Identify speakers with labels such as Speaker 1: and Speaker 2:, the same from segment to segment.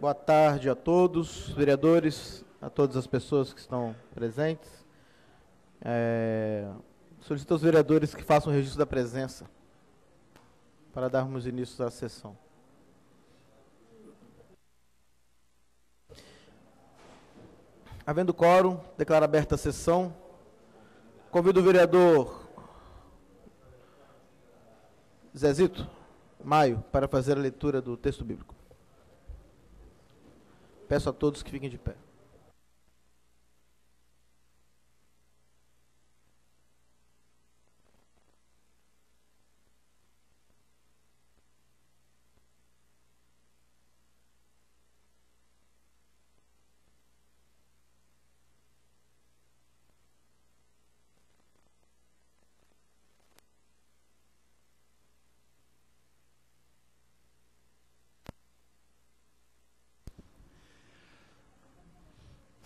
Speaker 1: Boa tarde a todos, vereadores, a todas as pessoas que estão presentes. Solicito aos vereadores que façam o registro da presença para darmos início à sessão. Havendo quórum, declaro aberta a sessão. Convido o vereador Zezito Maio para fazer a leitura do texto bíblico. Peço a todos que fiquem de pé.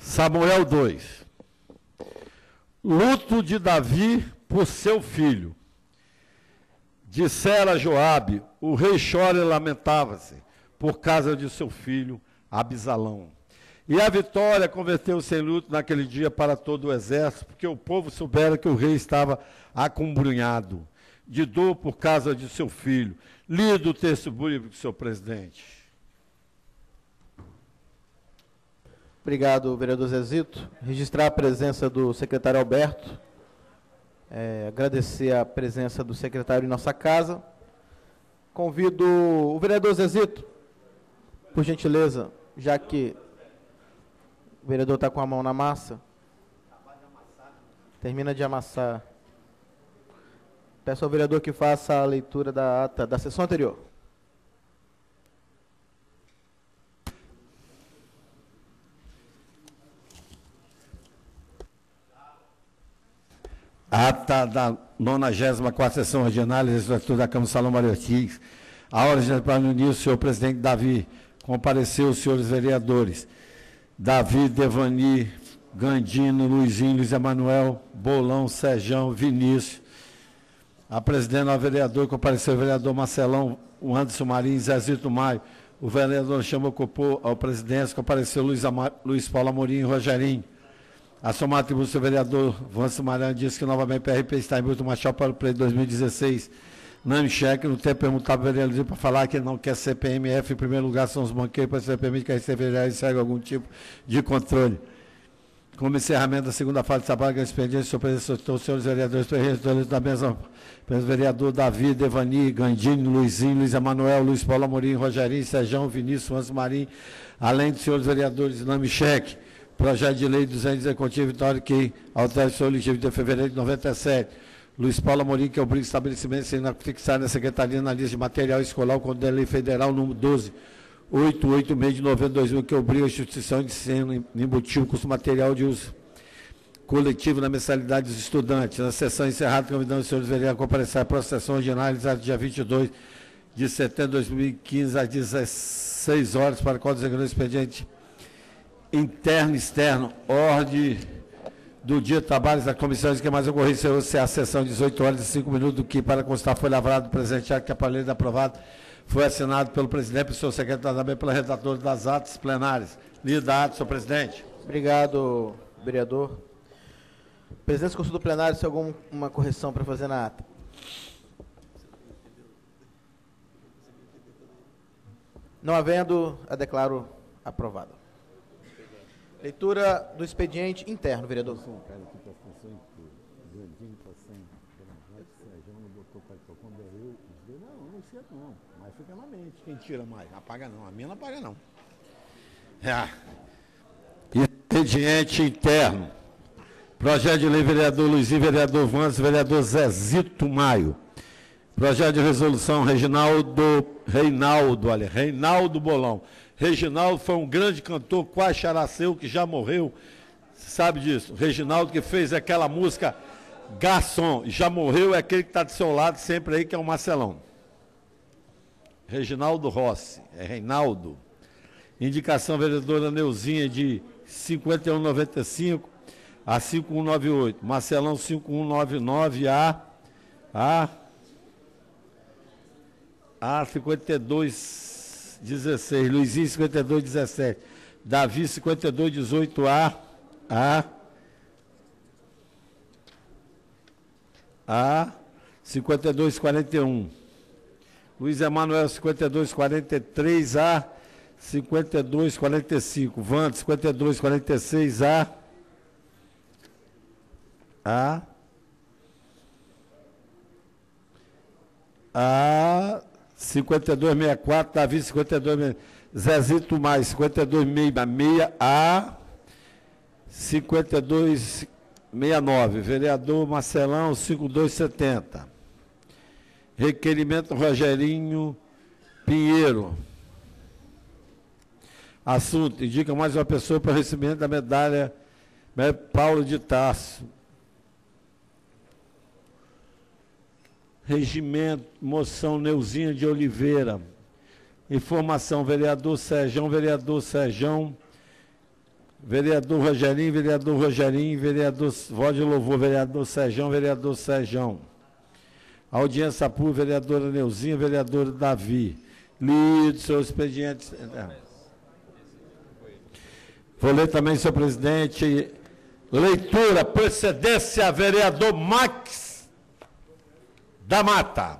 Speaker 2: Samuel 2. Luto de Davi por seu filho. Dissera Joabe, o rei chora e lamentava-se por causa de seu filho Abisalão. E a vitória converteu-se em luto naquele dia para todo o exército, porque o povo soubera que o rei estava acombrunhado de dor por causa de seu filho. Lido o texto bíblico, senhor presidente.
Speaker 1: Obrigado, vereador Zezito. Registrar a presença do secretário Alberto. Agradecer a presença do secretário em nossa casa. Convido o vereador Zezito, por gentileza, já que o vereador está com a mão na massa. Termina de amassar. Peço ao vereador que faça a leitura da ata da sessão anterior.
Speaker 2: Ata da 94ª Sessão Ordinária da Legislatura da Câmara Salão Mário Ortiz. A hora de para no início, senhor presidente Davi, compareceu os senhores vereadores, Davi, Devani, Gandino, Luizinho, Luiz Emanuel, Bolão, Serjão, Vinícius. A presidente, o vereador, compareceu o vereador Marcelão, o Anderson Marinho, Zezito Maio. O vereador Chama Copô, ao presidente, compareceu Luiz Paulo Amorim e Rogerinho. A somar atributo do vereador Vâncio Maranhão disse que novamente o PRP está em Milton Machado para o pleito 2016. Name cheque, não tem perguntado para o vereador para falar que ele não quer CPMF. Em primeiro lugar, são os banqueiros, para ser permite que a RCV segue algum tipo de controle. Como encerramento da segunda fase de trabalho, que é expediente, o senhor presidente solicitou os senhores vereadores da mesa, o vereador Davi, Devani, Gandini, Luizinho, Luiz Emanuel, Luiz Paulo Amorim, Rogerinho, Serjão, Vinícius, Vâncio Marinho, além dos senhores vereadores Name cheque. Projeto de lei 200 executivo Vitória que altera o seu eletivo de fevereiro de 97. Luiz Paulo Amorim, que obriga o estabelecimento sendo fixado na Secretaria na lista de material escolar, com a lei federal número 12.886 de novembro de 2000, que obriga a instituição de ensino embutir o custo material de uso coletivo na mensalidade dos estudantes. Na sessão encerrada, convidando os senhores vereadores a comparecer para a sessão ordinária, dia 22 de setembro de 2015, às 16 horas, para qual desenvolver o expediente interno e externo, ordem do dia de trabalhos da comissão que mais ocorreu ser a sessão 18 horas e 5 minutos, do que para constar foi lavrado, presenteado, que a lei aprovada foi assinado pelo presidente e seu secretário também pela redatora das atas plenárias. Lida a ata, senhor presidente.
Speaker 1: Obrigado, vereador. Presidente, consulta do plenário, se há alguma correção para fazer na ata. Não havendo, a declaro aprovada. Leitura do expediente interno, vereador.
Speaker 2: Não, mas fica na mente. Quem tira mais? Apaga não. A minha não apaga não. Expediente interno. Projeto de lei, vereador Luizinho, vereador Vâncio, vereador Zezito Maio. Projeto de resolução, Reinaldo Bolão. Reginaldo foi um grande cantor, quase characeu, que já morreu, você sabe disso. Reginaldo, que fez aquela música Garçom, já morreu, é aquele que está do seu lado sempre aí, que é o Marcelão. Reginaldo Rossi, é Reinaldo. Indicação vereadora Neuzinha de 5195 a 5198. Marcelão 5199 a 52 16. Luizinho, 52, 17. Davi, 52, 18, A. 52, 41. Luiz Emanuel, 52, 43, A. 52, 45. Vando, 52, 46, A. 52, 64, Davi, 52, 66. Zezito mais, 52, 66, A. 52, 69. Vereador Marcelão, 5270. Requerimento Rogerinho Pinheiro. Assunto: indica mais uma pessoa para o recebimento da medalha Paulo de Tarso. Regimento, moção Neuzinha de Oliveira. Informação: vereador Serjão, vereador Rogerinho, vereador voz de louvor, vereador Serjão. Audiência pública, vereadora Neuzinha, vereador Davi. Lido, senhor expediente. Vou ler também, senhor presidente. Leitura, procedência, vereador Max da Mata.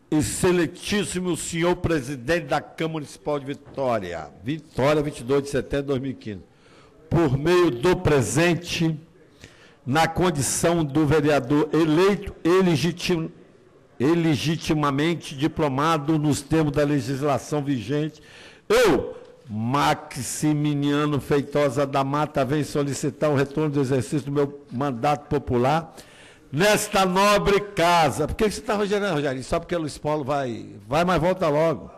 Speaker 2: Excelentíssimo senhor presidente da Câmara Municipal de Vitória, 22 de setembro de 2015, por meio do presente, na condição do vereador eleito e legitimamente diplomado nos termos da legislação vigente, eu, Maximiliano Feitosa da Mata, venho solicitar o retorno do exercício do meu mandato popular nesta nobre casa. Por que você está rogerando, Rogério? Só porque o Luiz Paulo vai, mas volta logo.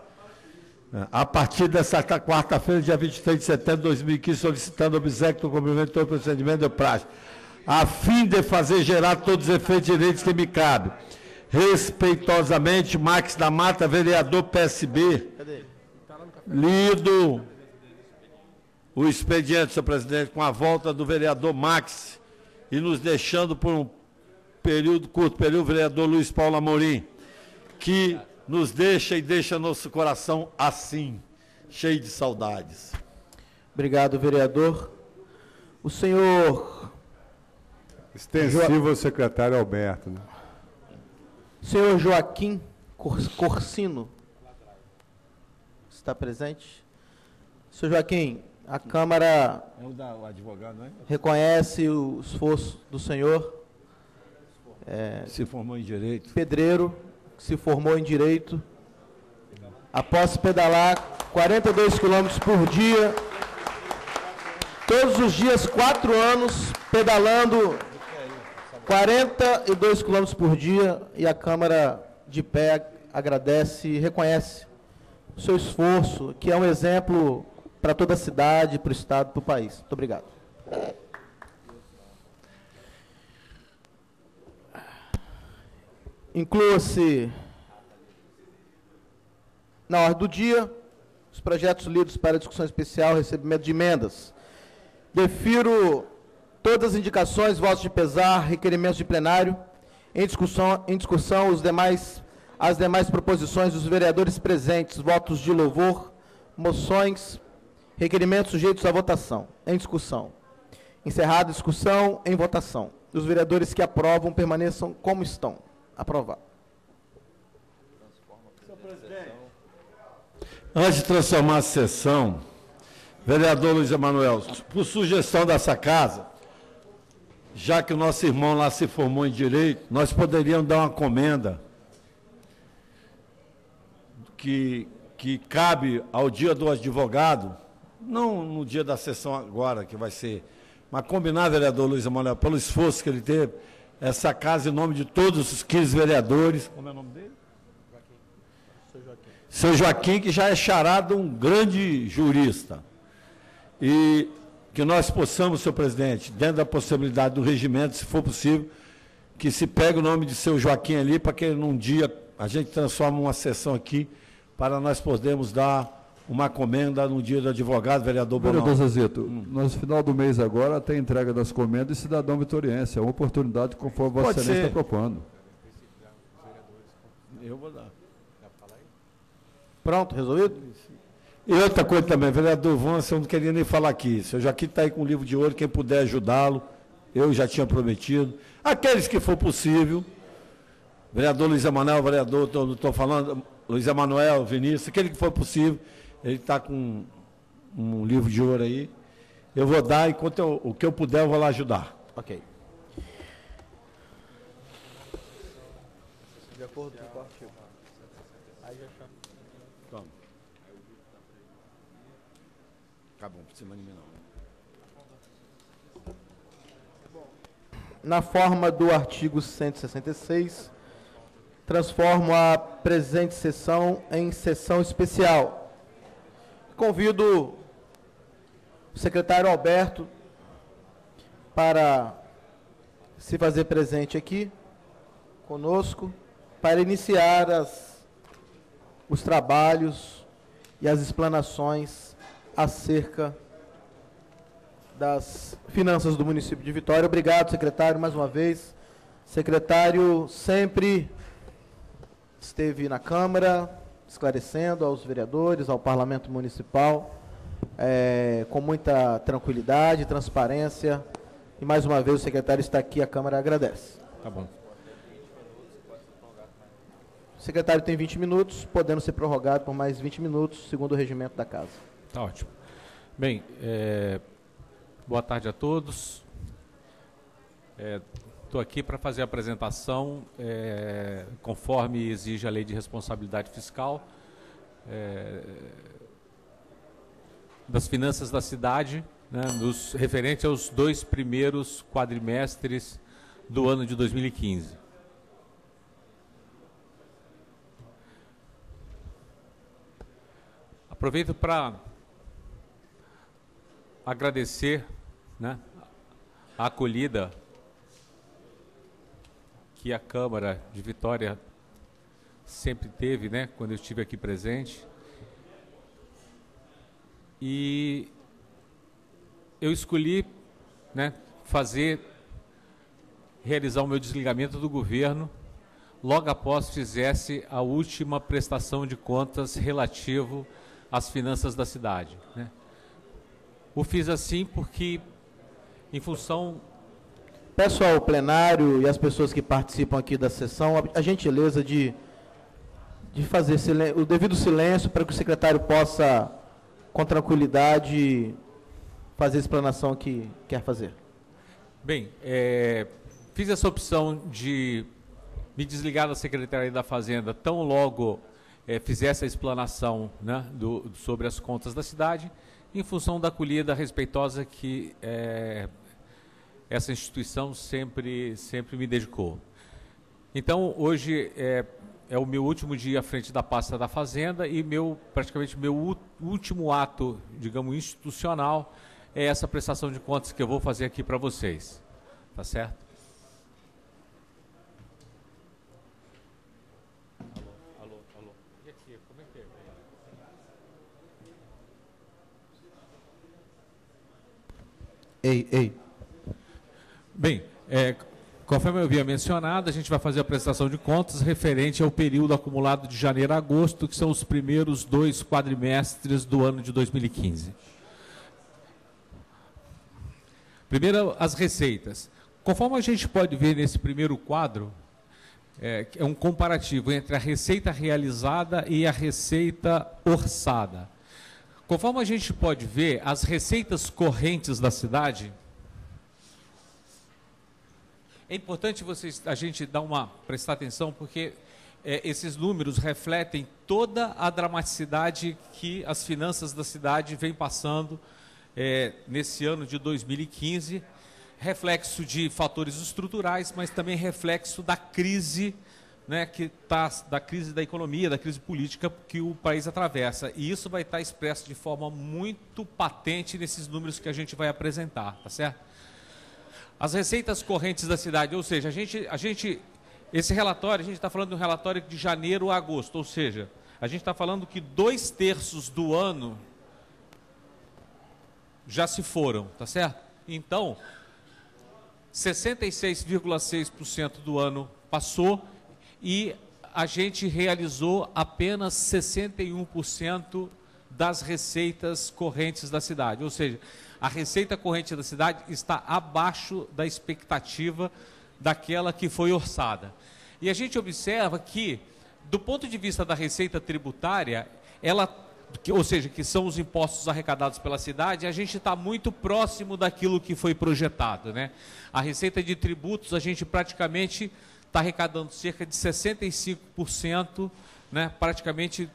Speaker 2: A partir dessa quarta-feira, dia 23 de setembro de 2015, solicitando obséquio do cumprimento de todo o procedimento de praxe, a fim de fazer gerar todos os efeitos direitos que me cabem. Respeitosamente, Max da Mata, vereador PSB. Lido o expediente, senhor presidente, com a volta do vereador Max e nos deixando por um curto período, o vereador Luiz Paulo Amorim, que nos deixa e deixa nosso coração assim, cheio de saudades.
Speaker 1: Obrigado, vereador. O senhor...
Speaker 3: Extensivo ao secretário Alberto. Né?
Speaker 1: Senhor Joaquim Corsino, está presente? Senhor Joaquim, a Câmara
Speaker 2: o advogado, não é?
Speaker 1: Reconhece o esforço do senhor.
Speaker 2: Se formou em Direito.
Speaker 1: Pedreiro, que se formou em Direito. Após pedalar 42 quilômetros por dia, todos os dias, 4 anos, pedalando 42 quilômetros por dia, e a Câmara de pé agradece e reconhece o seu esforço, que é um exemplo para toda a cidade, para o Estado, para o país. Muito obrigado. Inclua-se na ordem do dia os projetos lidos para discussão especial, recebimento de emendas. Defiro todas as indicações, votos de pesar, requerimentos de plenário. Em discussão as demais proposições dos vereadores presentes, votos de louvor, moções, requerimentos sujeitos à votação. Em discussão. Encerrada a discussão, em votação. Os vereadores que aprovam permaneçam como estão. Aprovado.
Speaker 2: Senhor presidente, antes de transformar a sessão, vereador Luiz Emanuel, por sugestão dessa casa, já que o nosso irmão lá se formou em Direito, nós poderíamos dar uma comenda que cabe ao dia do advogado, não no dia da sessão agora, que vai ser, mas combinar, vereador Luiz Emanuel, pelo esforço que ele teve, essa casa, em nome de todos os 15 vereadores. Como é o nome dele? Seu Joaquim, que já é charado um grande jurista. E que nós possamos, senhor presidente, dentro da possibilidade do regimento, se for possível, que se pegue o nome de seu Joaquim ali, para que num dia a gente transforme uma sessão aqui, para nós podermos dar uma comenda no dia do advogado, vereador Bonão.
Speaker 3: Vereador Zezito, no final do mês agora tem entrega das comendas e cidadão vitoriense. É uma oportunidade conforme Vossa Excelência está propondo.
Speaker 2: Eu vou dar.
Speaker 1: Pronto, resolvido?
Speaker 2: E outra coisa também, vereador Vance, eu não queria nem falar aqui. Seu Joaquim está aí com o livro de ouro, quem puder ajudá-lo, eu já tinha prometido. Aqueles que for possível, vereador Luiz Emanuel, vereador, estou falando, Luiz Emanuel, Vinícius, aquele que for possível, ele está com um livro de ouro aí. Eu vou dar, enquanto o que eu puder, eu vou lá ajudar.
Speaker 1: Ok. De acordo com o artigo. Aí já chama.
Speaker 2: Toma. Tá bom, por cima de mim não.
Speaker 1: Na forma do artigo 166, transformo a presente sessão em sessão especial. Convido o secretário Alberto para se fazer presente aqui conosco, para iniciar os trabalhos e as explanações acerca das finanças do município de Vitória. Obrigado, secretário, mais uma vez. Secretário sempre esteve na Câmara, esclarecendo aos vereadores, ao Parlamento Municipal, com muita tranquilidade, transparência. E, mais uma vez, o secretário está aqui, a Câmara agradece.
Speaker 4: Tá bom.
Speaker 1: O secretário tem 20 minutos, podendo ser prorrogado por mais 20 minutos, segundo o regimento da Casa.
Speaker 4: Tá ótimo. Bem, boa tarde a todos. Estou aqui para fazer a apresentação, conforme exige a Lei de Responsabilidade Fiscal, das finanças da cidade, né, referente aos 2 primeiros quadrimestres do ano de 2015. Aproveito para agradecer, né, a acolhida que a Câmara de Vitória sempre teve, né, quando eu estive aqui presente. E eu escolhi, né, realizar o meu desligamento do governo logo após fizesse a última prestação de contas relativo às finanças da cidade, né. O fiz assim porque, em função...
Speaker 1: Peço ao plenário e às pessoas que participam aqui da sessão a gentileza de fazer o devido silêncio para que o secretário possa, com tranquilidade, fazer a explanação que quer fazer.
Speaker 4: Bem, fiz essa opção de me desligar da Secretaria da Fazenda tão logo fizesse a explanação, né, sobre as contas da cidade, em função da acolhida respeitosa que essa instituição sempre me dedicou. Então, hoje é o meu último dia à frente da pasta da Fazenda e praticamente meu último ato, digamos, institucional, é essa prestação de contas que eu vou fazer aqui para vocês. Tá certo? Alô. E aqui, como é que é?
Speaker 1: Ei.
Speaker 4: Bem, conforme eu havia mencionado, a gente vai fazer a prestação de contas referente ao período acumulado de janeiro a agosto, que são os primeiros 2 quadrimestres do ano de 2015. Primeiro, as receitas. Conforme a gente pode ver nesse primeiro quadro, é um comparativo entre a receita realizada e a receita orçada. Conforme a gente pode ver, as receitas correntes da cidade... É importante a gente prestar atenção, porque esses números refletem toda a dramaticidade que as finanças da cidade vêm passando nesse ano de 2015, reflexo de fatores estruturais, mas também reflexo da crise, né, da crise da economia, da crise política que o país atravessa. E isso vai estar expresso de forma muito patente nesses números que a gente vai apresentar, tá certo? As receitas correntes da cidade, ou seja, esse relatório, a gente está falando de um relatório de janeiro a agosto, ou seja, a gente está falando que 2/3 do ano já se foram, tá certo? Então, 66,6% do ano passou e a gente realizou apenas 61% das receitas correntes da cidade. Ou seja, a receita corrente da cidade está abaixo da expectativa daquela que foi orçada. E a gente observa que, do ponto de vista da receita tributária, ou seja, que são os impostos arrecadados pela cidade, a gente está muito próximo daquilo que foi projetado, né? A receita de tributos, a gente praticamente está arrecadando cerca de 65%, né? Praticamente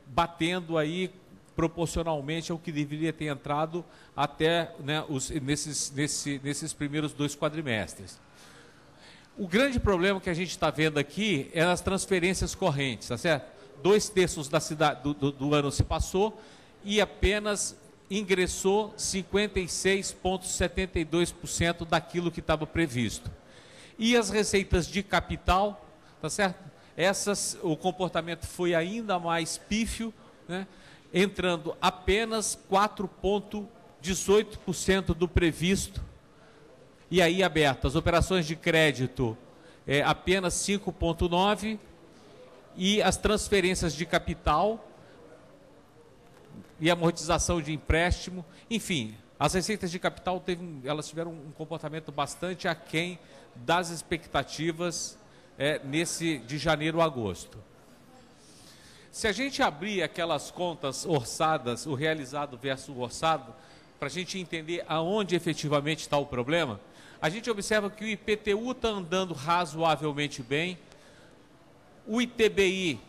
Speaker 4: batendo aí proporcionalmente ao que deveria ter entrado até, né, nesses primeiros 2 quadrimestres. O grande problema que a gente está vendo aqui é as transferências correntes, tá certo? 2/3 da cidade do ano se passou e apenas ingressou 56,72% daquilo que estava previsto. E as receitas de capital, tá certo? O comportamento foi ainda mais pífio, né? Entrando apenas 4,18% do previsto. E aí aberto, as operações de crédito apenas 5,9%. E as transferências de capital e amortização de empréstimo, enfim, as receitas de capital elas tiveram um comportamento bastante aquém das expectativas de janeiro a agosto. Se a gente abrir aquelas contas orçadas, o realizado versus o orçado, para a gente entender aonde efetivamente está o problema, a gente observa que o IPTU está andando razoavelmente bem. O ITBI,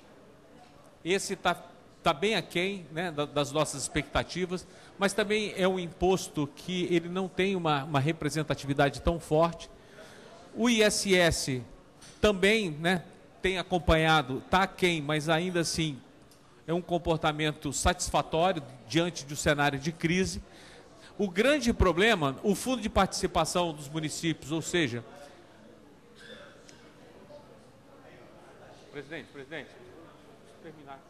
Speaker 4: esse está bem aquém, né, das nossas expectativas, mas também é um imposto que ele não tem uma representatividade tão forte. O ISS também, né, tem acompanhado, está aquém, mas ainda assim é um comportamento satisfatório diante do cenário de crise. O grande problema, o fundo de participação dos municípios, ou seja... Presidente, deixa eu terminar.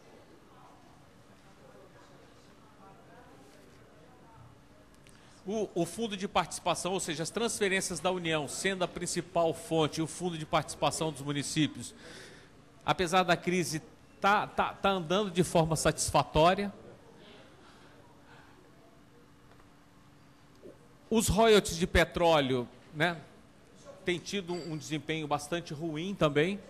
Speaker 4: O fundo de participação, ou seja, as transferências da União, sendo a principal fonte, o fundo de participação dos municípios, apesar da crise, tá andando de forma satisfatória. Os royalties de petróleo, né, têm tido um desempenho bastante ruim também.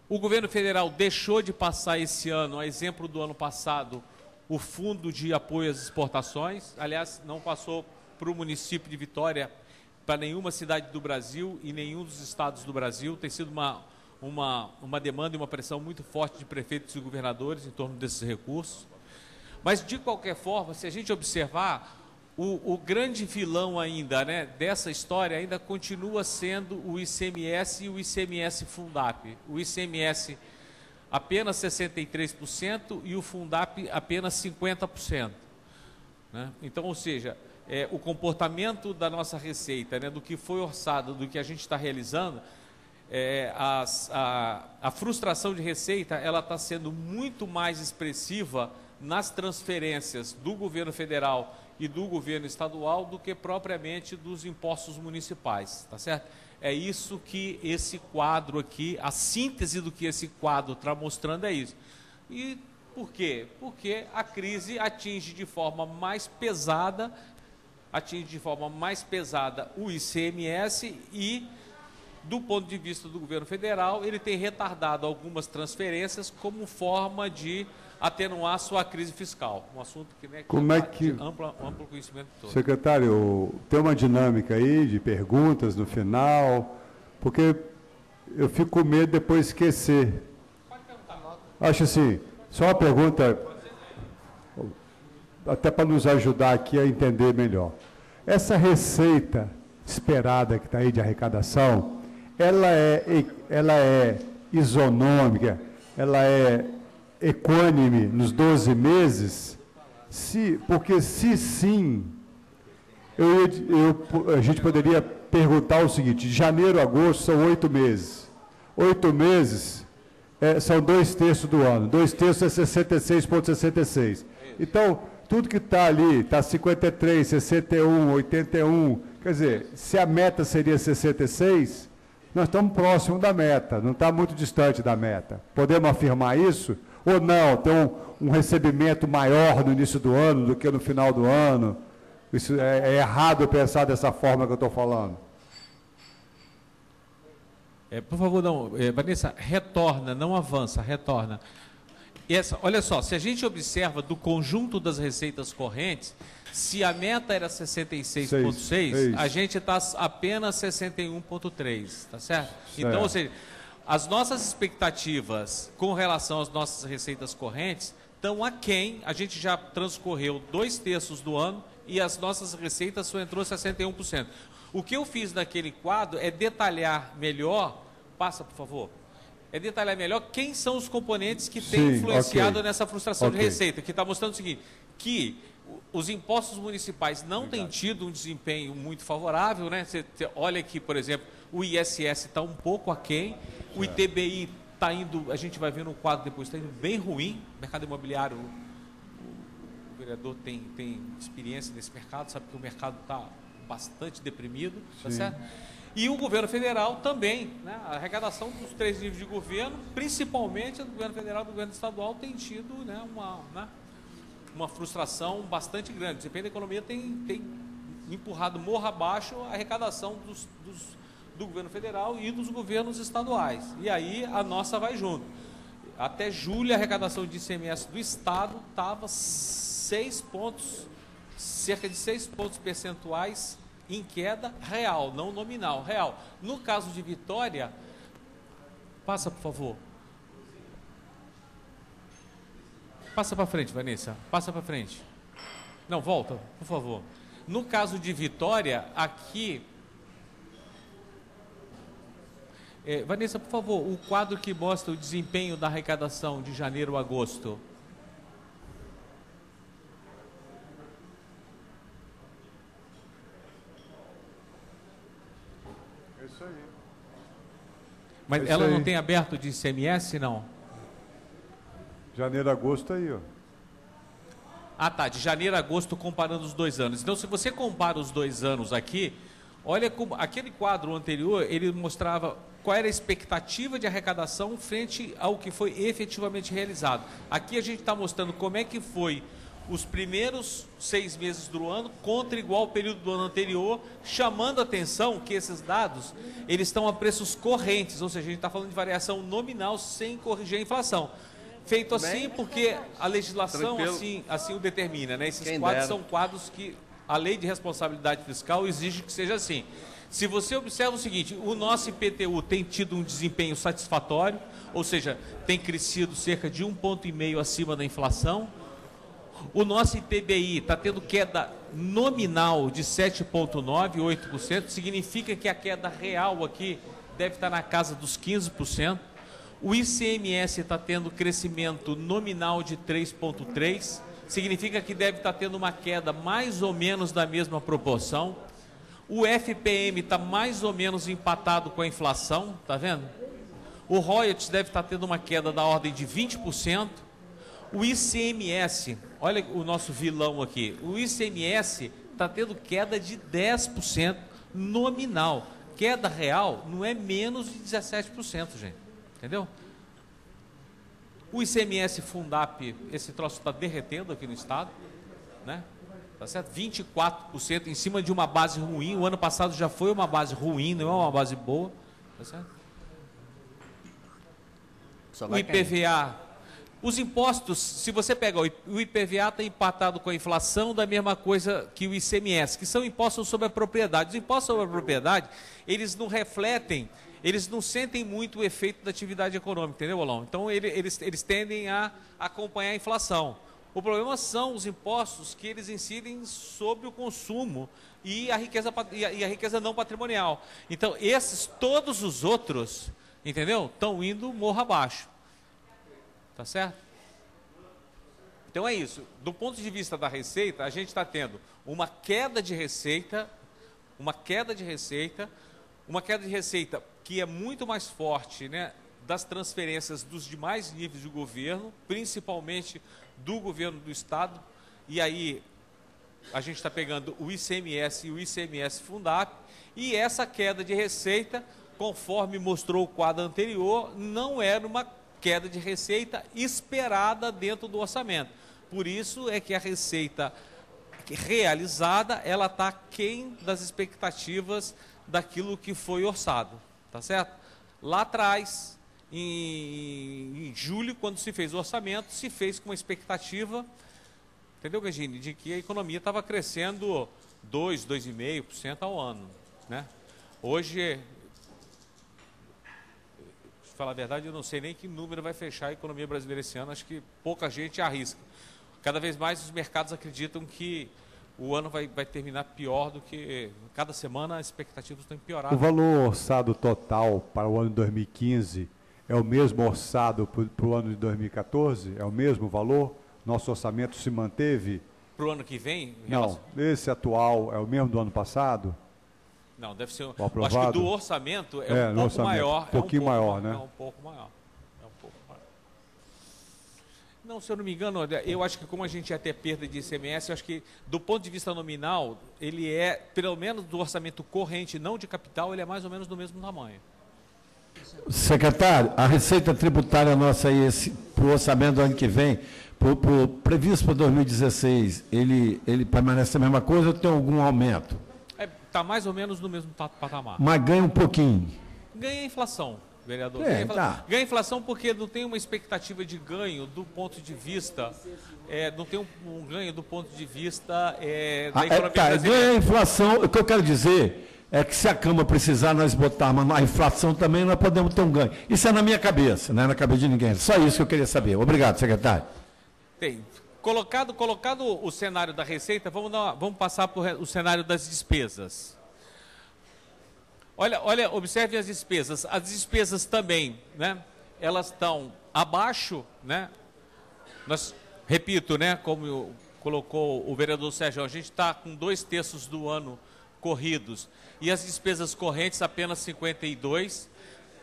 Speaker 4: O governo federal deixou de passar esse ano, a exemplo do ano passado, o fundo de apoio às exportações. Aliás, não passou para o município de Vitória, para nenhuma cidade do Brasil e nenhum dos estados do Brasil. Tem sido uma demanda e uma pressão muito forte de prefeitos e governadores em torno desses recursos. Mas, de qualquer forma, se a gente observar, o grande vilão ainda, né, dessa história ainda continua sendo o ICMS e o ICMS Fundap. O ICMS apenas 63% e o Fundap apenas 50%. Né? Então, ou seja, o comportamento da nossa receita, né, do que foi orçado, do que a gente está realizando, a frustração de receita ela está sendo muito mais expressiva nas transferências do governo federal e do governo estadual do que propriamente dos impostos municipais, tá certo? É isso que esse quadro aqui, a síntese do que esse quadro está mostrando é isso. E por quê? Porque a crise atinge de forma mais pesada o ICMS e, do ponto de vista do governo federal, ele tem retardado algumas transferências como forma de atenuar sua crise fiscal. Um assunto que, né, de amplo conhecimento de todos.
Speaker 5: Secretário, tem uma dinâmica aí de perguntas no final, porque eu fico com medo de depois esquecer.
Speaker 4: Pode perguntar.
Speaker 5: Acho assim, só uma pergunta, até para nos ajudar aqui a entender melhor. Essa receita esperada que está aí de arrecadação, ela é isonômica, ela é equânime nos 12 meses? Porque se sim, a gente poderia perguntar o seguinte: de janeiro a agosto são 8 meses. 8 meses são 2/3 do ano. 2/3 é 66,66. Então, tudo que está ali, está 53, 61, 81, quer dizer, se a meta seria 66, Nós estamos próximos da meta, não está muito distante da meta. Podemos afirmar isso? Ou não, tem um recebimento maior no início do ano do que no final do ano? Isso é errado pensar dessa forma que eu estou falando.
Speaker 4: Por favor, não, Vanessa, retorna, não avança, retorna. Olha só, se a gente observa do conjunto das receitas correntes, se a meta era 66,6, a gente está apenas 61,3, tá certo? Então, ou seja, as nossas expectativas com relação às nossas receitas correntes estão aquém, a gente já transcorreu 2/3 do ano e as nossas receitas só entrou 61%. O que eu fiz naquele quadro é detalhar melhor, passa por favor, é detalhar melhor quem são os componentes que têm influenciado nessa frustração de receita, que está mostrando o seguinte, que os impostos municipais não têm tido um desempenho muito favorável, né? Você olha aqui, por exemplo, o ISS está um pouco aquém, o ITBI está indo, a gente vai ver no quadro depois, está indo bem ruim, o mercado imobiliário, o vereador tem experiência nesse mercado, sabe que o mercado está bastante deprimido, tá certo? E o governo federal também, né? A arrecadação dos 3 níveis de governo, principalmente do governo federal e do governo estadual, tem tido, né, uma frustração bastante grande. O desempenho da economia tem empurrado morro abaixo a arrecadação do governo federal e dos governos estaduais. E aí a nossa vai junto. Até julho, a arrecadação de ICMS do Estado estava cerca de 6 pontos percentuais em queda real, não nominal, real. No caso de Vitória, passa por favor. Passa para frente, Vanessa, passa para frente. Não, volta, por favor. No caso de Vitória, aqui... Vanessa, por favor, o quadro que mostra o desempenho da arrecadação de janeiro a agosto.
Speaker 5: É isso aí.
Speaker 4: Mas ela não tem aberto de ICMS, não?
Speaker 5: Janeiro, agosto aí, ó.
Speaker 4: Ah, tá, de janeiro a agosto comparando os 2 anos. Então, se você compara os 2 anos aqui, olha como aquele quadro anterior, ele mostrava qual era a expectativa de arrecadação frente ao que foi efetivamente realizado. Aqui a gente está mostrando como é que foi os primeiros 6 meses do ano contra igual ao período do ano anterior, chamando a atenção que esses dados, eles estão a preços correntes, ou seja, a gente está falando de variação nominal sem corrigir a inflação. Feito assim porque a legislação assim o determina, né? Esses quadros são quadros que a lei de responsabilidade fiscal exige que seja assim. Se você observa o seguinte, o nosso IPTU tem tido um desempenho satisfatório, ou seja, tem crescido cerca de 1,5 ponto acima da inflação. O nosso ITBI está tendo queda nominal de 7,9%, 8%, significa que a queda real aqui deve estar na casa dos 15%. O ICMS está tendo crescimento nominal de 3,3%, significa que deve estar tendo uma queda mais ou menos da mesma proporção. O FPM está mais ou menos empatado com a inflação, tá vendo? O royalties deve estar tendo uma queda da ordem de 20%. O ICMS, olha o nosso vilão aqui, o ICMS está tendo queda de 10% nominal. Queda real não é menos de 17%, gente. Entendeu? O ICMS Fundap, esse troço está derretendo aqui no estado, né? Tá certo? 24% em cima de uma base ruim. O ano passado já foi uma base ruim, não é uma base boa, tá certo? O IPVA, os impostos, se você pega o IPVA está empatado com a inflação, da mesma coisa que o ICMS, que são impostos sobre a propriedade. Os impostos sobre a propriedade, eles não refletem, eles não sentem muito o efeito da atividade econômica, entendeu, Olão? Então, eles tendem a acompanhar a inflação. O problema são os impostos que eles incidem sobre o consumo e a riqueza não patrimonial. Então, todos os outros, entendeu? Estão indo morro abaixo. Tá certo? Então é isso. Do ponto de vista da receita, a gente está tendo uma queda de receita, que é muito mais forte, né, das transferências dos demais níveis de governo, principalmente do governo do estado, e aí a gente está pegando o ICMS e o ICMS Fundap, e essa queda de receita conforme mostrou o quadro anterior, não era uma queda de receita esperada dentro do orçamento. Por isso é que a receita realizada, ela está aquém das expectativas daquilo que foi orçado, tá certo? Lá atrás, em julho, quando se fez o orçamento, se fez com uma expectativa, entendeu, Gagini, de que a economia estava crescendo 2,5% ao ano, né? Hoje, para falar a verdade, eu não sei nem que número vai fechar a economia brasileira esse ano, acho que pouca gente arrisca. Cada vez mais os mercados acreditam que o ano vai terminar pior do que... Cada semana as expectativas estão empeorando.
Speaker 5: O valor orçado total para o ano de 2015 é o mesmo orçado para o ano de 2014? É o mesmo valor? Nosso orçamento se manteve?
Speaker 4: Para o ano que vem?
Speaker 5: Não, esse atual é o mesmo do ano passado?
Speaker 4: Não, deve ser...
Speaker 5: O aprovado?
Speaker 4: Acho que do orçamento é um pouco maior.
Speaker 5: Um pouquinho maior, né?
Speaker 4: É um pouco maior. Não, se eu não me engano, eu acho que como a gente ia ter perda de ICMS, eu acho que do ponto de vista nominal, ele é, pelo menos do orçamento corrente, não de capital, ele é mais ou menos do mesmo tamanho.
Speaker 2: Secretário, a receita tributária nossa aí, para o orçamento do ano que vem, previsto para 2016, ele permanece a mesma coisa ou tem algum aumento?
Speaker 4: Está mais ou menos no mesmo patamar.
Speaker 2: Mas ganha um pouquinho.
Speaker 4: Ganha a inflação, vereador.
Speaker 2: Ganha
Speaker 4: a inflação porque não tem uma expectativa de ganho do ponto de vista, não tem um ganho do ponto de vista da economia brasileira.
Speaker 2: Ganha a inflação, o que eu quero dizer é que se a Câmara precisar nós botarmos a inflação também, nós podemos ter um ganho. Isso é na minha cabeça, não é na cabeça de ninguém. Só isso que eu queria saber. Obrigado, secretário.
Speaker 4: Tem. Colocado o cenário da receita, vamos passar por o cenário das despesas. Olha, observe as despesas. As despesas também, né? Elas estão abaixo, né? Repito, né? Como colocou o vereador Sérgio, a gente está com 2/3 do ano corridos e as despesas correntes apenas 52%.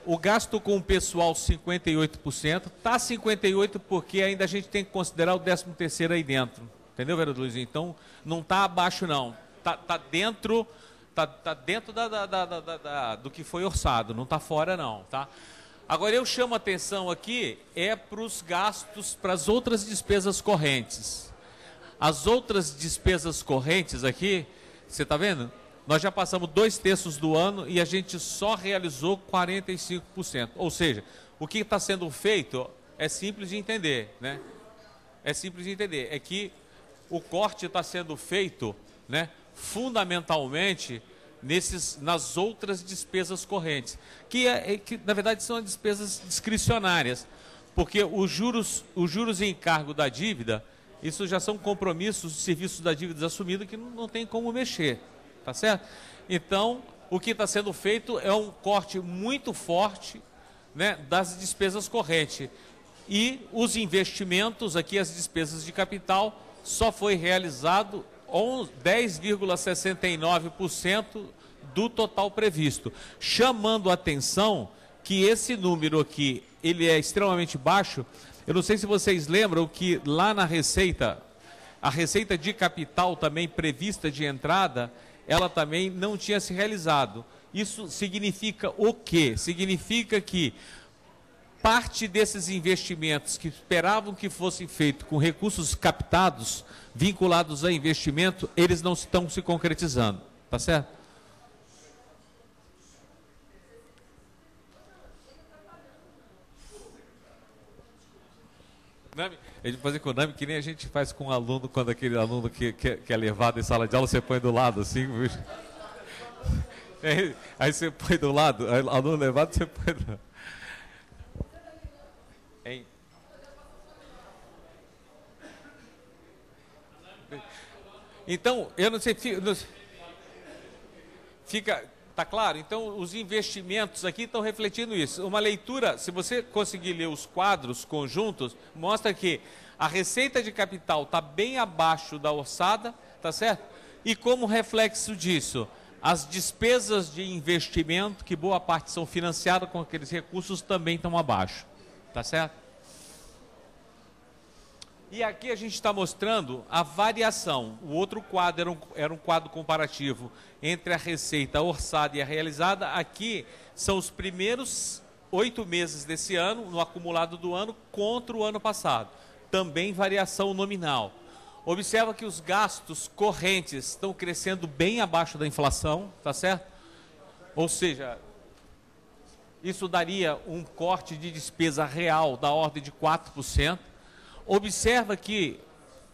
Speaker 4: O gasto com o pessoal 58%, está 58% porque ainda a gente tem que considerar o 13º aí dentro, entendeu, vereador Luizinho? Então, não está abaixo não, está dentro, do que foi orçado, não está fora não, tá? Agora eu chamo a atenção aqui, para os gastos, para as outras despesas correntes. As outras despesas correntes aqui, você está vendo? Nós já passamos 2/3 do ano e a gente só realizou 45%. Ou seja, o que está sendo feito é simples de entender, né? É simples de entender. É que o corte está sendo feito, né, fundamentalmente nas outras despesas correntes, que na verdade são as despesas discricionárias, porque os juros e encargo da dívida, isso já são compromissos de serviços da dívida assumida que não tem como mexer. Tá certo? Então, o que está sendo feito é um corte muito forte, né, das despesas correntes. E os investimentos, aqui as despesas de capital, só foi realizado 10,69% do total previsto. Chamando a atenção que esse número aqui, ele é extremamente baixo. Eu não sei se vocês lembram que lá na receita, a receita de capital também prevista de entrada, ela também não tinha se realizado. Isso significa o quê? Significa que parte desses investimentos que esperavam que fossem feitos com recursos captados, vinculados a investimento, eles não estão se concretizando. Tá certo? A gente fazer com o NAMI que nem a gente faz com um aluno, quando aquele aluno que é levado em sala de aula, você põe do lado assim. Aí você põe do lado, aí, aluno levado, você põe do lado. Hein? Então, eu não sei, tá claro? Então, os investimentos aqui estão refletindo isso. Uma leitura, se você conseguir ler os quadros conjuntos, mostra que a receita de capital está bem abaixo da orçada, tá certo? E como reflexo disso, as despesas de investimento, que boa parte são financiadas com aqueles recursos, também estão abaixo, tá certo? E aqui a gente está mostrando a variação. O outro quadro era um quadro comparativo entre a receita orçada e a realizada. Aqui são os primeiros 8 meses desse ano, no acumulado do ano, contra o ano passado. Também variação nominal. Observa que os gastos correntes estão crescendo bem abaixo da inflação, tá certo? Ou seja, isso daria um corte de despesa real da ordem de 4%. Observa que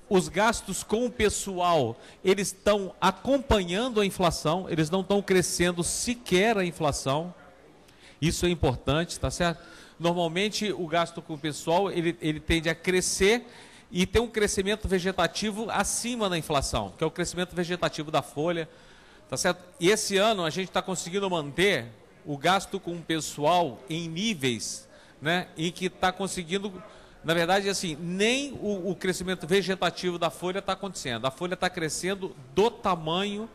Speaker 4: os gastos com o pessoal, eles estão acompanhando a inflação, eles não estão crescendo sequer a inflação. Isso é importante, tá certo? Normalmente o gasto com o pessoal, ele tende a crescer e tem um crescimento vegetativo acima da inflação, que é o crescimento vegetativo da folha, tá certo? E esse ano a gente está conseguindo manter o gasto com o pessoal em níveis, né, em que está conseguindo, na verdade, assim, nem o crescimento vegetativo da folha está acontecendo. A folha está crescendo do tamanho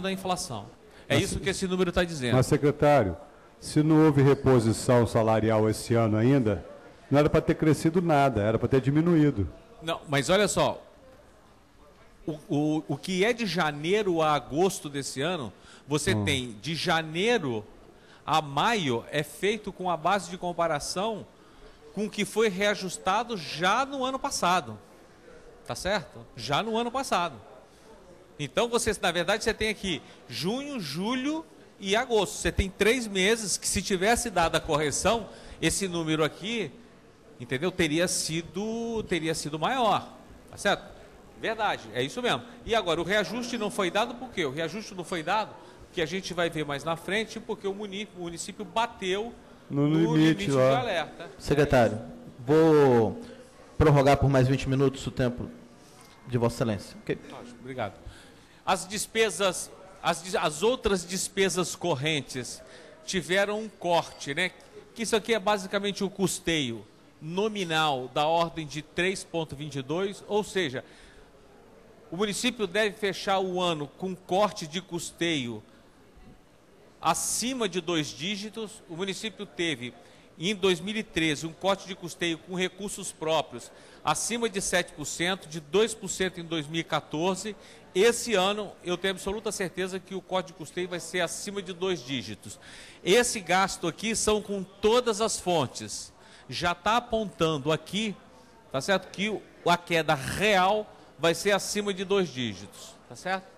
Speaker 4: da inflação. É isso que esse número está dizendo.
Speaker 5: Mas, secretário, se não houve reposição salarial esse ano ainda, não era para ter crescido nada, era para ter diminuído.
Speaker 4: Não, mas olha só, o que é de janeiro a agosto desse ano, você tem de janeiro a maio, é feito com a base de comparação com o que foi reajustado já no ano passado. Tá certo? Já no ano passado. Então, na verdade, você tem aqui junho, julho e agosto. Você tem 3 meses que, se tivesse dado a correção, esse número aqui, entendeu? Teria sido maior. Tá certo? Verdade, é isso mesmo. E agora, o reajuste não foi dado por quê? O reajuste não foi dado, que a gente vai ver mais na frente, porque o município bateu no limite de alerta.
Speaker 1: Secretário, vou prorrogar por mais 20 minutos o tempo de Vossa Excelência. Okay.
Speaker 4: Obrigado. As despesas, as outras despesas correntes tiveram um corte, né? Que isso aqui é basicamente o custeio nominal da ordem de 3,22, ou seja, o município deve fechar o ano com corte de custeio acima de 2 dígitos. O município teve, em 2013, um corte de custeio com recursos próprios acima de 7%, de 2% em 2014. Esse ano, eu tenho absoluta certeza que o corte de custeio vai ser acima de 2 dígitos. Esse gasto aqui são com todas as fontes. Já está apontando aqui, tá certo, que a queda real vai ser acima de 2 dígitos, tá certo?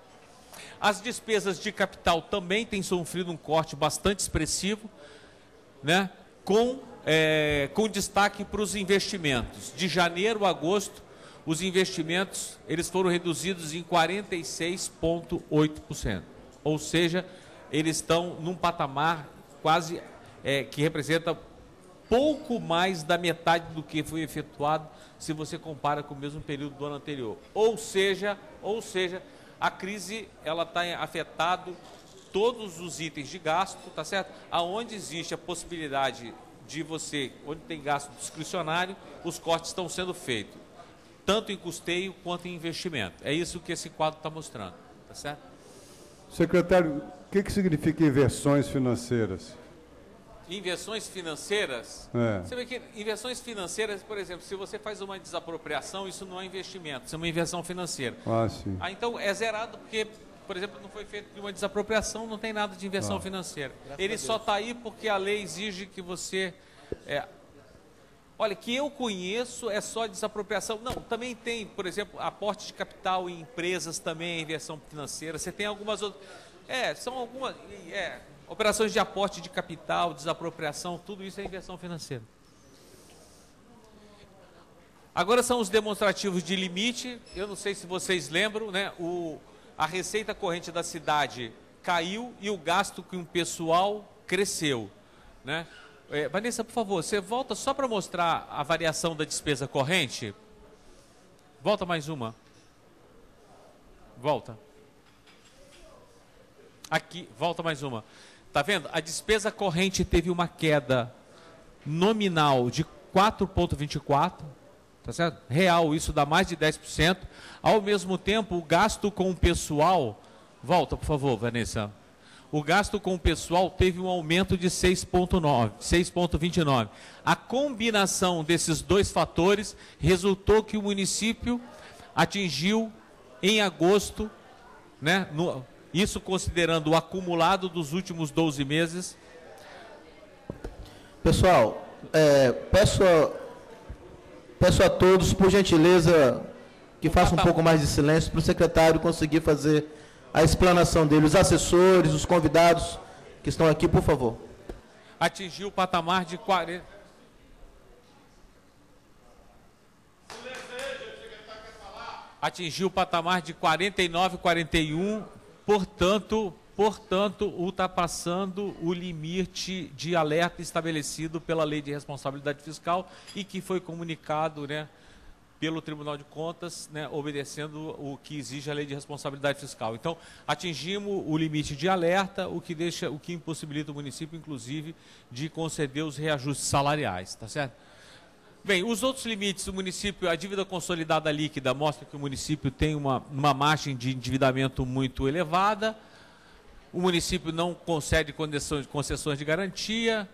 Speaker 4: As despesas de capital também têm sofrido um corte bastante expressivo, né? Com destaque para os investimentos. De janeiro a agosto, os investimentos eles foram reduzidos em 46,8%. Ou seja, eles estão num patamar quase que representa pouco mais da metade do que foi efetuado se você compara com o mesmo período do ano anterior. Ou seja, a crise ela está afetando todos os itens de gasto, tá certo? Aonde existe a possibilidade de onde tem gasto discricionário, os cortes estão sendo feitos, tanto em custeio quanto em investimento. É isso que esse quadro está mostrando, tá certo?
Speaker 5: Secretário, o que significa inversões financeiras?
Speaker 4: Inversões financeiras, você vê que inversões financeiras, por exemplo, se você faz uma desapropriação, isso não é investimento, isso é uma inversão financeira.
Speaker 5: Ah, sim.
Speaker 4: Então é zerado porque, por exemplo, não foi feito nenhuma desapropriação, não tem nada de inversão financeira. Ele só está aí porque a lei exige que você... Olha, que eu conheço é só desapropriação. Não, também tem, por exemplo, aporte de capital em empresas também é inversão financeira. Você tem algumas outras... são algumas... operações de aporte de capital, desapropriação, tudo isso é inversão financeira. Agora são os demonstrativos de limite. Eu não sei se vocês lembram, né? A receita corrente da cidade caiu e o gasto com o pessoal cresceu, né? Vanessa, por favor, você volta só para mostrar a variação da despesa corrente. Volta mais uma. Volta. Aqui, volta mais uma. Tá vendo? A despesa corrente teve uma queda nominal de 4,24%, tá certo? Real, isso dá mais de 10%. Ao mesmo tempo, o gasto com o pessoal... Volta, por favor, Vanessa. O gasto com o pessoal teve um aumento de 6,29. A combinação desses dois fatores resultou que o município atingiu em agosto, né, isso considerando o acumulado dos últimos 12 meses.
Speaker 1: Pessoal, peço a todos, por gentileza, que façam um pouco mais de silêncio para o secretário conseguir fazer a explanação dele. Os assessores, os convidados que estão aqui, por favor.
Speaker 4: Atingiu o patamar de 40... Atingiu o patamar de 49,41, portanto, ultrapassando o limite de alerta estabelecido pela Lei de Responsabilidade Fiscal e que foi comunicado, né, pelo Tribunal de Contas, né, obedecendo o que exige a Lei de Responsabilidade Fiscal. Então, atingimos o limite de alerta, o que impossibilita o município, inclusive, de conceder os reajustes salariais, tá certo? Bem, os outros limites do município, a dívida consolidada líquida mostra que o município tem uma margem de endividamento muito elevada, o município não concede concessões de garantia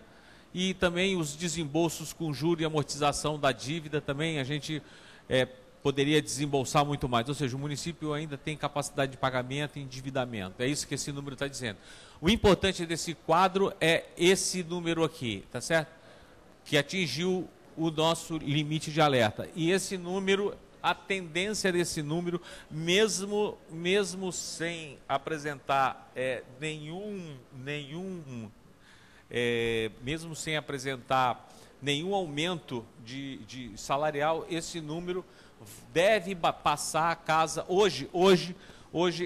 Speaker 4: e também os desembolsos com juros e amortização da dívida também a gente poderia desembolsar muito mais, ou seja, o município ainda tem capacidade de pagamento e endividamento, é isso que esse número está dizendo. O importante desse quadro é esse número aqui, tá certo? Que atingiu o nosso limite de alerta. E esse número, a tendência desse número, mesmo sem apresentar nenhum aumento de salarial, esse número deve passar a casa. Hoje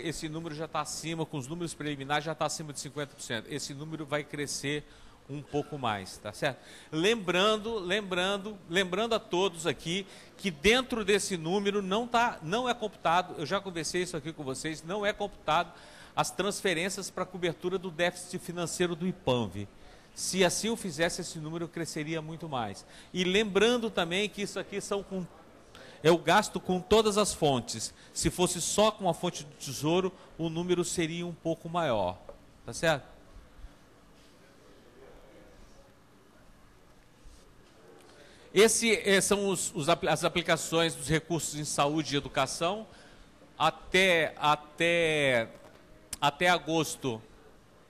Speaker 4: esse número já está acima, com os números preliminares já está acima de 50%. Esse número vai crescer um pouco mais, tá certo? Lembrando a todos aqui que dentro desse número não é computado, eu já conversei isso aqui com vocês, não é computado as transferências para cobertura do déficit financeiro do IPANV. Se assim o fizesse, esse número cresceria muito mais. E lembrando também que isso aqui é o gasto com todas as fontes. Se fosse só com a fonte do Tesouro, o número seria um pouco maior, tá certo? São as aplicações dos recursos em saúde e educação. Até agosto,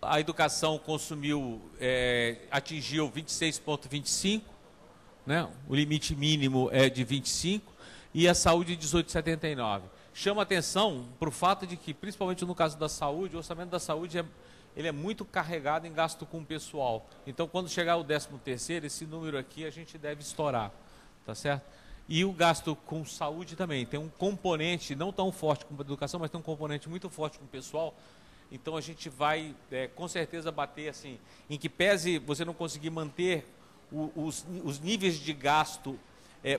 Speaker 4: a educação atingiu 26,25, né? O limite mínimo é de 25, e a saúde 18,79. Chama atenção para o fato de que, principalmente no caso da saúde, o orçamento da saúde ele é muito carregado em gasto com o pessoal. Então, quando chegar o 13º, esse número aqui a gente deve estourar, tá certo? E o gasto com saúde também. Tem um componente, não tão forte como a educação, mas tem um componente muito forte com o pessoal. Então, a gente vai, com certeza, bater assim, em que pese você não conseguir manter os níveis de gasto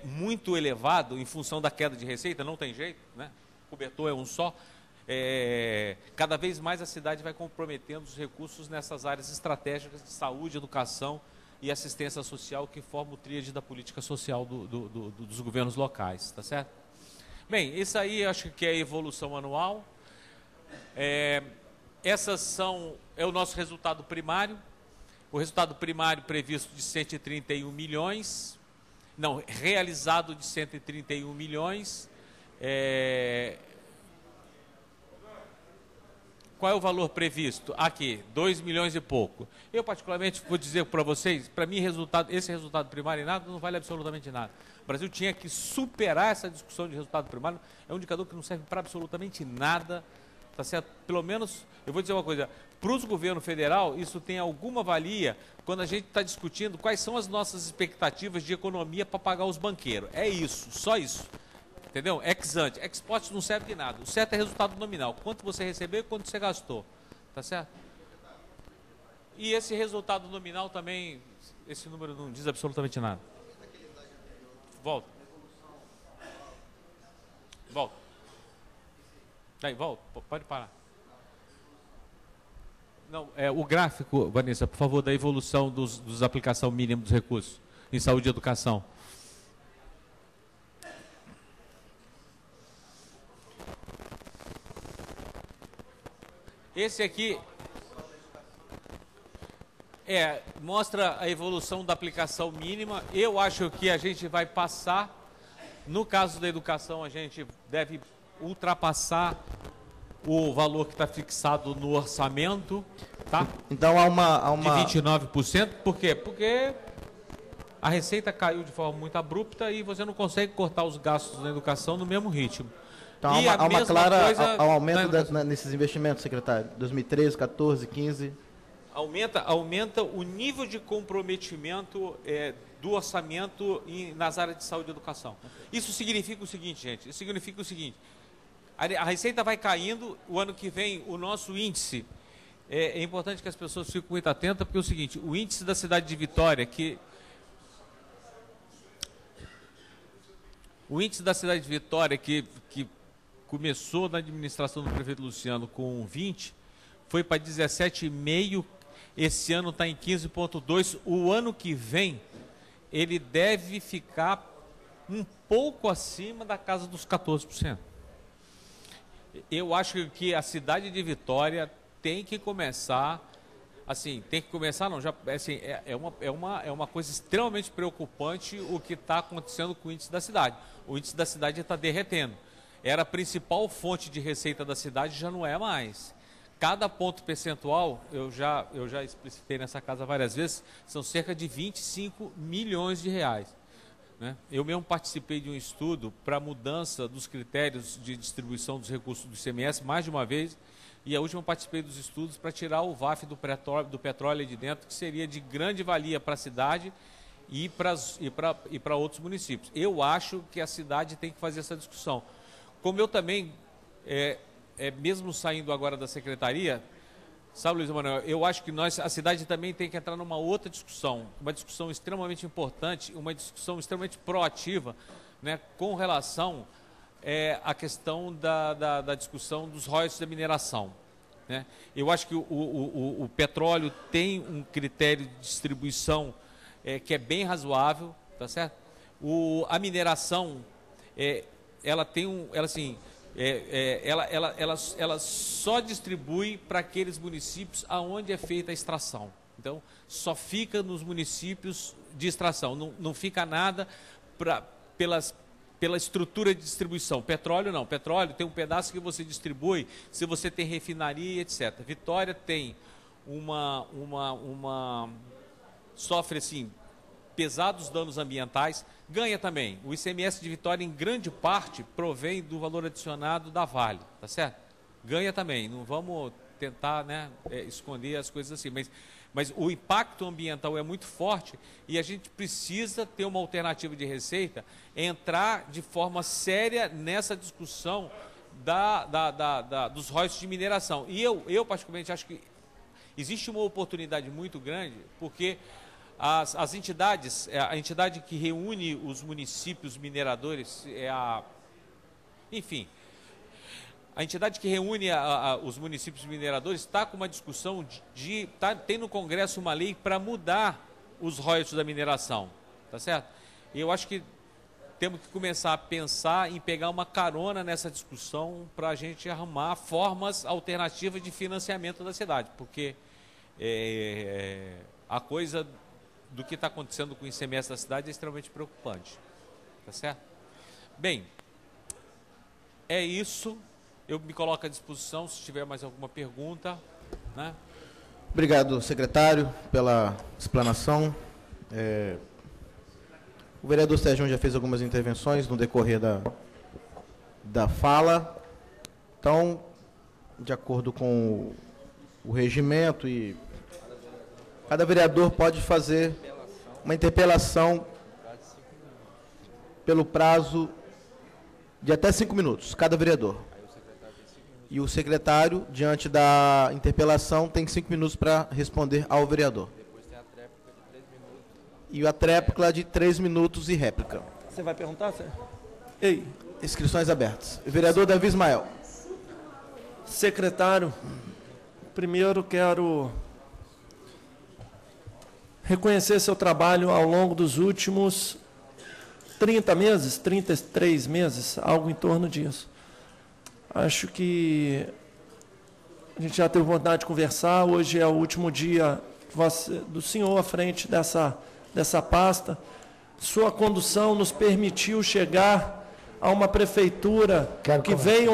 Speaker 4: muito elevado em função da queda de receita, não tem jeito, né? O cobertor é um só. Cada vez mais a cidade vai comprometendo os recursos nessas áreas estratégicas de saúde, educação e assistência social, que formam o tríade da política social dos governos locais, tá certo? Bem, isso aí acho que é a evolução anual. É o nosso resultado primário. O resultado primário previsto de 131 milhões, não, realizado de 131 milhões, qual é o valor previsto? Aqui, 2 milhões e pouco. Eu, particularmente, vou dizer para vocês, para mim, esse resultado primário em nada não vale absolutamente nada. O Brasil tinha que superar essa discussão de resultado primário, é um indicador que não serve para absolutamente nada, tá certo? Pelo menos, eu vou dizer uma coisa, para os governos federal, isso tem alguma valia quando a gente está discutindo quais são as nossas expectativas de economia para pagar os banqueiros. É isso, só isso. Entendeu? Ex ante, ex post não serve de nada. O certo é resultado nominal. Quanto você recebeu e quanto você gastou. Tá certo? E esse resultado nominal também, esse número não diz absolutamente nada. Volta. Volta. Aí, volta. Pode parar. Não, o gráfico, Vanessa, por favor, da evolução dos aplicação mínima dos recursos em saúde e educação. Esse aqui, Mostra a evolução da aplicação mínima. Eu acho que a gente vai passar, no caso da educação, a gente deve ultrapassar o valor que está fixado no orçamento, tá?
Speaker 1: Então há uma...
Speaker 4: De 29%. Por quê? Porque a receita caiu de forma muito abrupta e você não consegue cortar os gastos na educação no mesmo ritmo.
Speaker 1: Então há uma clara aumento nesses investimentos, secretário. 2013, 14, 15...
Speaker 4: Aumenta o nível de comprometimento do orçamento nas áreas de saúde e educação. Isso significa o seguinte, gente, a receita vai caindo, o ano que vem o nosso índice, é importante que as pessoas fiquem muito atentas, porque é o seguinte, o índice da cidade de Vitória, que começou na administração do prefeito Luciano com 20, foi para 17,5%, esse ano está em 15,2%. O ano que vem, ele deve ficar um pouco acima da casa dos 14%. Eu acho que a cidade de Vitória tem que começar, é uma coisa extremamente preocupante o que está acontecendo com o índice da cidade. O índice da cidade está derretendo. Era a principal fonte de receita da cidade, já não é mais. Cada ponto percentual, eu já explicitei nessa casa várias vezes, são cerca de 25 milhões de reais. Né? Eu mesmo participei de um estudo para mudança dos critérios de distribuição dos recursos do ICMS mais de uma vez, e a última eu participei dos estudos para tirar o VAF do petróleo de dentro, que seria de grande valia para a cidade e para outros municípios. Eu acho que a cidade tem que fazer essa discussão. Como eu também... mesmo saindo agora da secretaria, sabe, Luiz Emanuel, eu acho que a cidade também tem que entrar numa outra discussão, uma discussão extremamente importante, uma discussão extremamente proativa, né, com relação à questão da discussão dos royalties da mineração. Né? Eu acho que o petróleo tem um critério de distribuição que é bem razoável, tá certo? A mineração, ela tem ela só distribui para aqueles municípios aonde é feita a extração. Então, só fica nos municípios de extração, não fica nada pela estrutura de distribuição. Petróleo não, petróleo tem um pedaço que você distribui se você tem refinaria, etc. Vitória tem sofre assim pesados danos ambientais, ganha também. O ICMS de Vitória, em grande parte, provém do valor adicionado da Vale, tá certo? Ganha também, não vamos tentar, né, esconder as coisas assim, mas o impacto ambiental é muito forte e a gente precisa ter uma alternativa de receita, entrar de forma séria nessa discussão dos royalties de mineração. E eu particularmente, acho que existe uma oportunidade muito grande, porque as entidades, a entidade que reúne os municípios mineradores, a entidade que reúne os municípios mineradores está com uma discussão tem no Congresso uma lei para mudar os royalties da mineração, tá certo? E eu acho que temos que começar a pensar em pegar uma carona nessa discussão para a gente arrumar formas alternativas de financiamento da cidade, porque a coisa do que está acontecendo com o ICMS da cidade é extremamente preocupante, tá certo? Bem, é isso. Eu me coloco à disposição se tiver mais alguma pergunta, né?
Speaker 1: Obrigado, secretário, pela explanação. O vereador Sérgio já fez algumas intervenções no decorrer da fala. Então, de acordo com o regimento, e cada vereador pode fazer uma interpelação pelo prazo de até 5 minutos, cada vereador. E o secretário, diante da interpelação, tem 5 minutos para responder ao vereador.
Speaker 6: Depois tem a tréplica de 3 minutos.
Speaker 1: E a tréplica de 3 minutos e réplica.
Speaker 6: Você vai perguntar, Sérgio? Ei.
Speaker 1: Inscrições abertas. Vereador Davi Ismael.
Speaker 6: Secretário, primeiro quero reconhecer seu trabalho ao longo dos últimos 30 meses, 33 meses, algo em torno disso. Acho que a gente já teve oportunidade de conversar, hoje é o último dia do senhor à frente dessa pasta. Sua condução nos permitiu chegar a uma prefeitura que vem...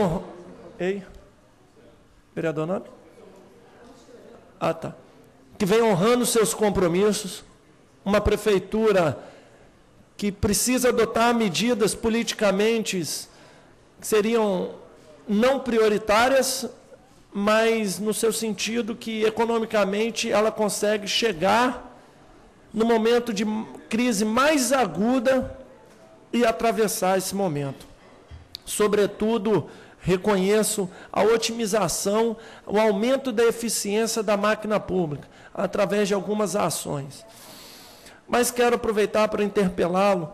Speaker 6: Ei? Vereador Nome? Ah, tá. Que vem honrando seus compromissos, uma prefeitura que precisa adotar medidas politicamente que seriam não prioritárias, mas no seu sentido que economicamente ela consegue chegar no momento de crise mais aguda e atravessar esse momento. Sobretudo, reconheço a otimização, o aumento da eficiência da máquina pública, através de algumas ações. Mas quero aproveitar para interpelá-lo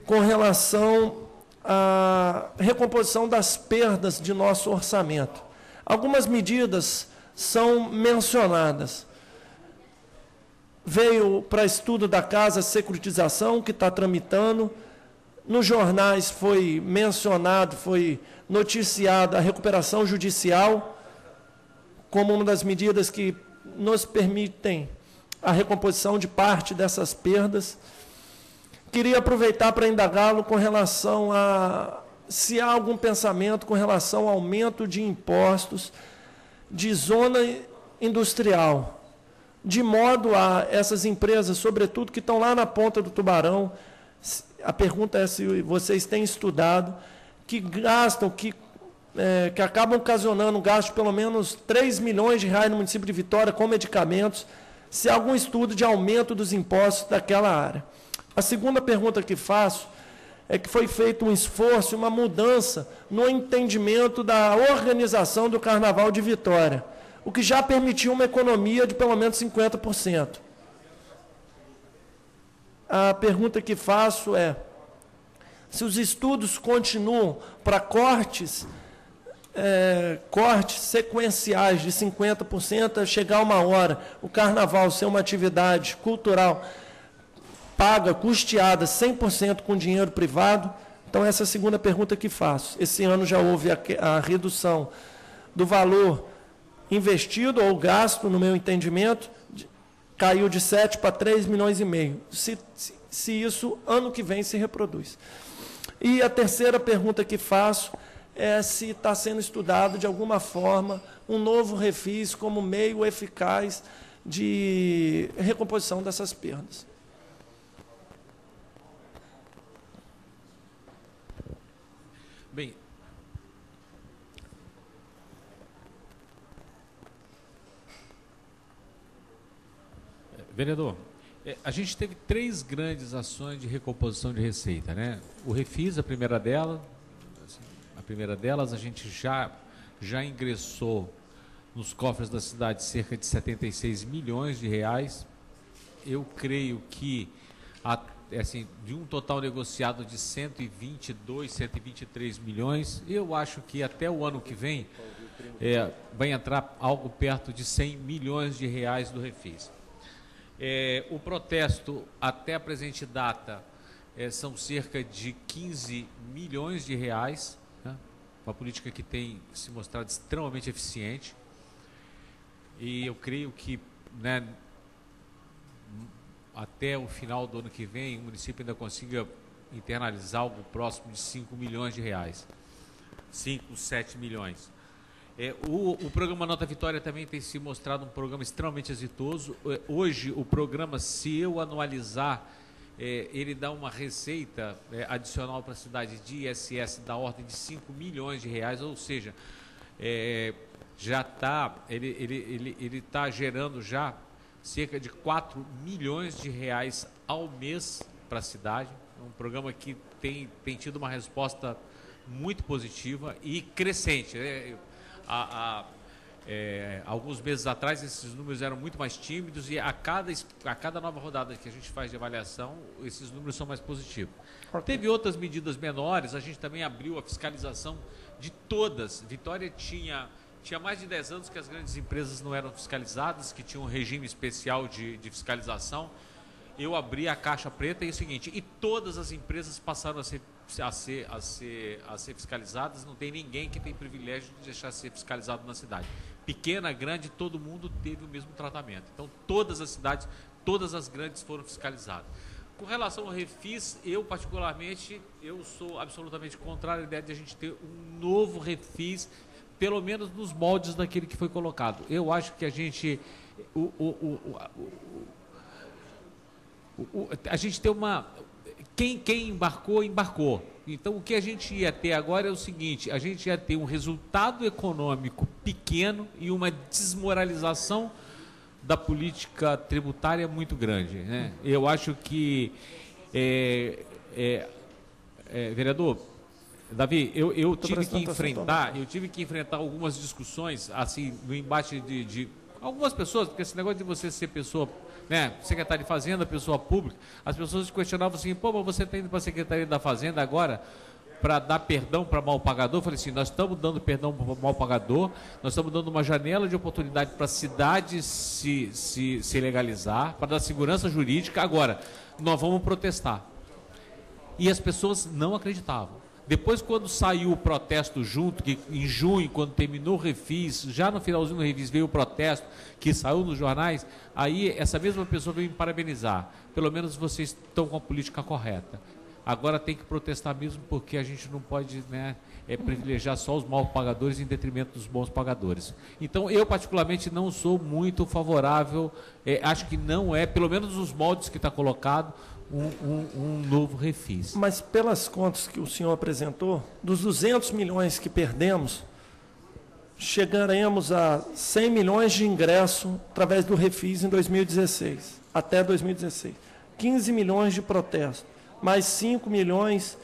Speaker 6: com relação à recomposição das perdas de nosso orçamento. Algumas medidas são mencionadas. Veio para estudo da Casa a securitização, que está tramitando. Nos jornais foi mencionado, foi noticiada a recuperação judicial como uma das medidas que nos permitem a recomposição de parte dessas perdas. Queria aproveitar para indagá-lo com relação a se há algum pensamento com relação ao aumento de impostos de zona industrial, de modo a essas empresas, sobretudo, que estão lá na ponta do Tubarão. A pergunta é se vocês têm estudado, que gastam, que acabam ocasionando um gasto de pelo menos 3 milhões de reais no município de Vitória com medicamentos, se há algum estudo de aumento dos impostos daquela área. A segunda pergunta que faço é que foi feito um esforço, uma mudança no entendimento da organização do Carnaval de Vitória, o que já permitiu uma economia de pelo menos 50%. A pergunta que faço é se os estudos continuam para cortes sequenciais de 50%, a chegar uma hora, o Carnaval ser uma atividade cultural paga, custeada 100% com dinheiro privado. Então, essa é a segunda pergunta que faço. Esse ano já houve a redução do valor investido ou gasto, no meu entendimento, caiu de 7 para 3 milhões e meio. Se isso, ano que vem, se reproduz. E a terceira pergunta que faço é se está sendo estudado, de alguma forma, um novo refis como meio eficaz de recomposição dessas perdas.
Speaker 4: Bem, vereador, a gente teve 3 grandes ações de recomposição de receita, né? O Refis, a primeira delas, a gente já ingressou nos cofres da cidade cerca de 76 milhões de reais. Eu creio que assim, de um total negociado de 122, 123 milhões, eu acho que até o ano que vem vai entrar algo perto de 100 milhões de reais do Refis. O protesto, até a presente data, são cerca de 15 milhões de reais, né? Uma política que tem se mostrado extremamente eficiente. E eu creio que, né, até o final do ano que vem, o município ainda consiga internalizar algo próximo de 5 milhões de reais. 5, 7 milhões. O programa Nota Vitória também tem se mostrado um programa extremamente exitoso. Hoje, o programa, se eu anualizar, ele dá uma receita adicional para a cidade de ISS da ordem de 5 milhões de reais, ou seja, já está, ele está gerando já cerca de 4 milhões de reais ao mês para a cidade. É um programa que tem tido uma resposta muito positiva e crescente. Alguns meses atrás esses números eram muito mais tímidos e a cada nova rodada que a gente faz de avaliação, esses números são mais positivos. Teve outras medidas menores, a gente também abriu a fiscalização de todas. Vitória tinha mais de 10 anos que as grandes empresas não eram fiscalizadas, que tinham um regime especial de fiscalização. Eu abri a caixa preta e é o seguinte, e todas as empresas passaram a ser a ser fiscalizadas, não tem ninguém que tem privilégio de deixar ser fiscalizado na cidade. Pequena, grande, todo mundo teve o mesmo tratamento. Então, todas as cidades, todas as grandes foram fiscalizadas. Com relação ao refis, eu particularmente, eu sou absolutamente contrário à ideia de a gente ter um novo refis, pelo menos nos moldes daquele que foi colocado. Eu acho que a gente... a gente tem uma... Quem embarcou, embarcou. Então, o que a gente ia ter agora é o seguinte, a gente ia ter um resultado econômico pequeno e uma desmoralização da política tributária muito grande, né? Eu acho que, vereador Davi, eu tive que enfrentar algumas discussões, assim, no embate de algumas pessoas, porque esse negócio de você ser pessoa, né, secretário de Fazenda, pessoa pública, as pessoas questionavam assim, pô, mas você está indo para a Secretaria da Fazenda agora para dar perdão para mal pagador? Eu falei assim, nós estamos dando perdão para mal pagador, nós estamos dando uma janela de oportunidade para a cidade se legalizar, para dar segurança jurídica. Agora, nós vamos protestar. E as pessoas não acreditavam. Depois, quando saiu o protesto junto, que em junho, quando terminou o refis, já no finalzinho do refis veio o protesto, que saiu nos jornais, aí essa mesma pessoa veio me parabenizar. Pelo menos vocês estão com a política correta. Agora tem que protestar mesmo, porque a gente não pode, né, privilegiar só os mal pagadores em detrimento dos bons pagadores. Então, eu particularmente não sou muito favorável, acho que não é, pelo menos nos moldes que está colocado, um novo refis.
Speaker 6: Mas pelas contas que o senhor apresentou, dos 200 milhões que perdemos, chegaremos a 100 milhões de ingresso através do refis em 2016, até 2016. 15 milhões de protesto, mais 5 milhões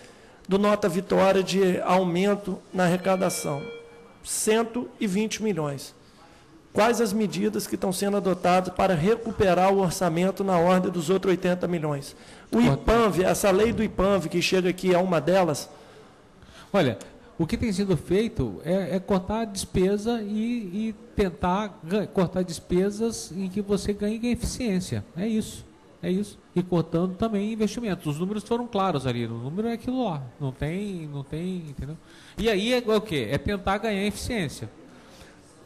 Speaker 6: do Nota Vitória de aumento na arrecadação, 120 milhões. Quais as medidas que estão sendo adotadas para recuperar o orçamento na ordem dos outros 80 milhões? O IPANV, essa lei do IPANV que chega aqui é uma delas?
Speaker 4: Olha, o que tem sido feito é cortar a despesa e tentar cortar despesas em que você ganhe eficiência. É isso. É isso. E cortando também investimentos. Os números foram claros ali. O número é aquilo lá. Não tem, entendeu? E aí é o quê? É tentar ganhar eficiência.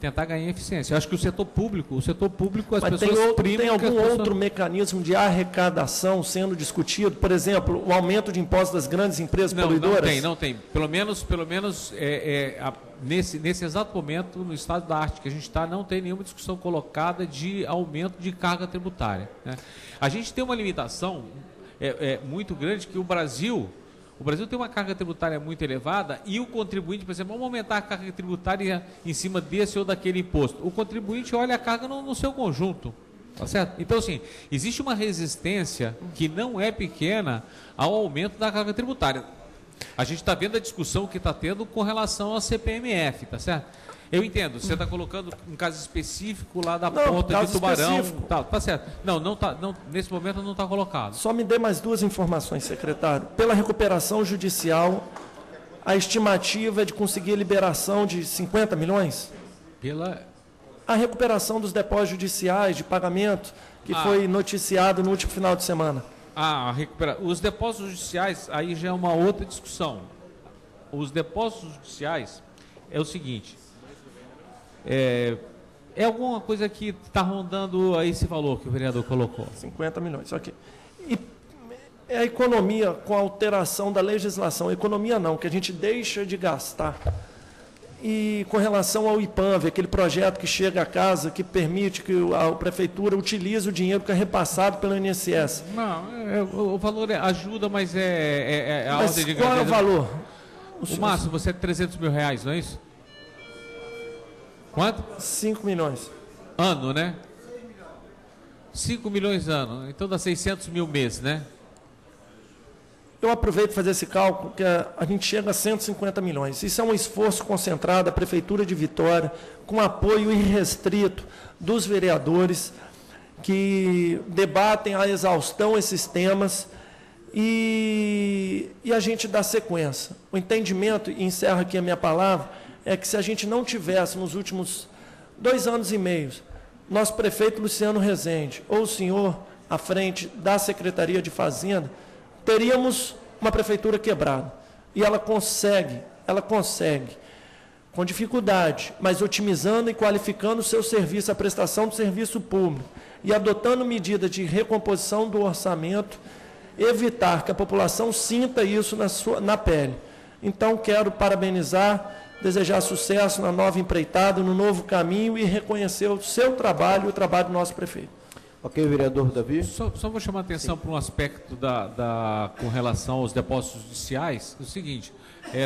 Speaker 4: Tentar ganhar eficiência. Eu acho que o setor público, as
Speaker 6: mas
Speaker 4: pessoas
Speaker 6: tem algum outro mecanismo de arrecadação sendo discutido? Por exemplo, o aumento de impostos das grandes empresas poluidoras?
Speaker 4: Não tem. Pelo menos nesse exato momento, no estado da arte que a gente está, não tem nenhuma discussão colocada de aumento de carga tributária, né? A gente tem uma limitação muito grande, que o Brasil tem uma carga tributária muito elevada e o contribuinte, por exemplo, vamos aumentar a carga tributária em cima desse ou daquele imposto. O contribuinte olha a carga no seu conjunto, tá certo? Então, assim, existe uma resistência que não é pequena ao aumento da carga tributária. A gente está vendo a discussão que está tendo com relação ao CPMF, tá certo? Eu entendo, você está colocando um caso específico lá da ponta de Tubarão. Tá certo. Nesse momento não está colocado.
Speaker 6: Só me dê mais duas informações, secretário. Pela recuperação judicial, a estimativa é de conseguir liberação de 50 milhões? A recuperação dos depósitos judiciais de pagamento, que foi noticiado no último final de semana.
Speaker 4: Os depósitos judiciais, aí já é uma outra discussão. Os depósitos judiciais é o seguinte... É alguma coisa que está rondando esse valor que o vereador colocou.
Speaker 6: 50 milhões, ok. E a economia com a alteração da legislação, economia não, que a gente deixa de gastar. E com relação ao IPANV, aquele projeto que chega à casa, que permite que a prefeitura utilize o dinheiro que é repassado pelo INSS.
Speaker 4: Não, o valor ajuda, mas a
Speaker 6: mas
Speaker 4: ordem de
Speaker 6: qual é o valor?
Speaker 4: O Márcio, você é 300 mil reais, não é isso? Quanto?
Speaker 6: 5 milhões.
Speaker 4: Ano, né? 5 milhões ano. Então dá 600 mil mês, né?
Speaker 6: Eu aproveito para fazer esse cálculo, que a gente chega a 150 milhões. Isso é um esforço concentrado da Prefeitura de Vitória, com apoio irrestrito dos vereadores, que debatem à exaustão esses temas, e a gente dá sequência. O entendimento, e encerro aqui a minha palavra, é que se a gente não tivesse, nos últimos 2 anos e meio, nosso prefeito Luciano Rezende, ou o senhor à frente da Secretaria de Fazenda, teríamos uma prefeitura quebrada. E ela consegue, com dificuldade, mas otimizando e qualificando o seu serviço, a prestação do serviço público, e adotando medidas de recomposição do orçamento, evitar que a população sinta isso na pele. Então, quero parabenizar, desejar sucesso na nova empreitada, no novo caminho e reconhecer o seu trabalho e o trabalho do nosso prefeito.
Speaker 1: Ok, vereador Davi.
Speaker 4: Só vou chamar a atenção para um aspecto com relação aos depósitos judiciais. É o seguinte,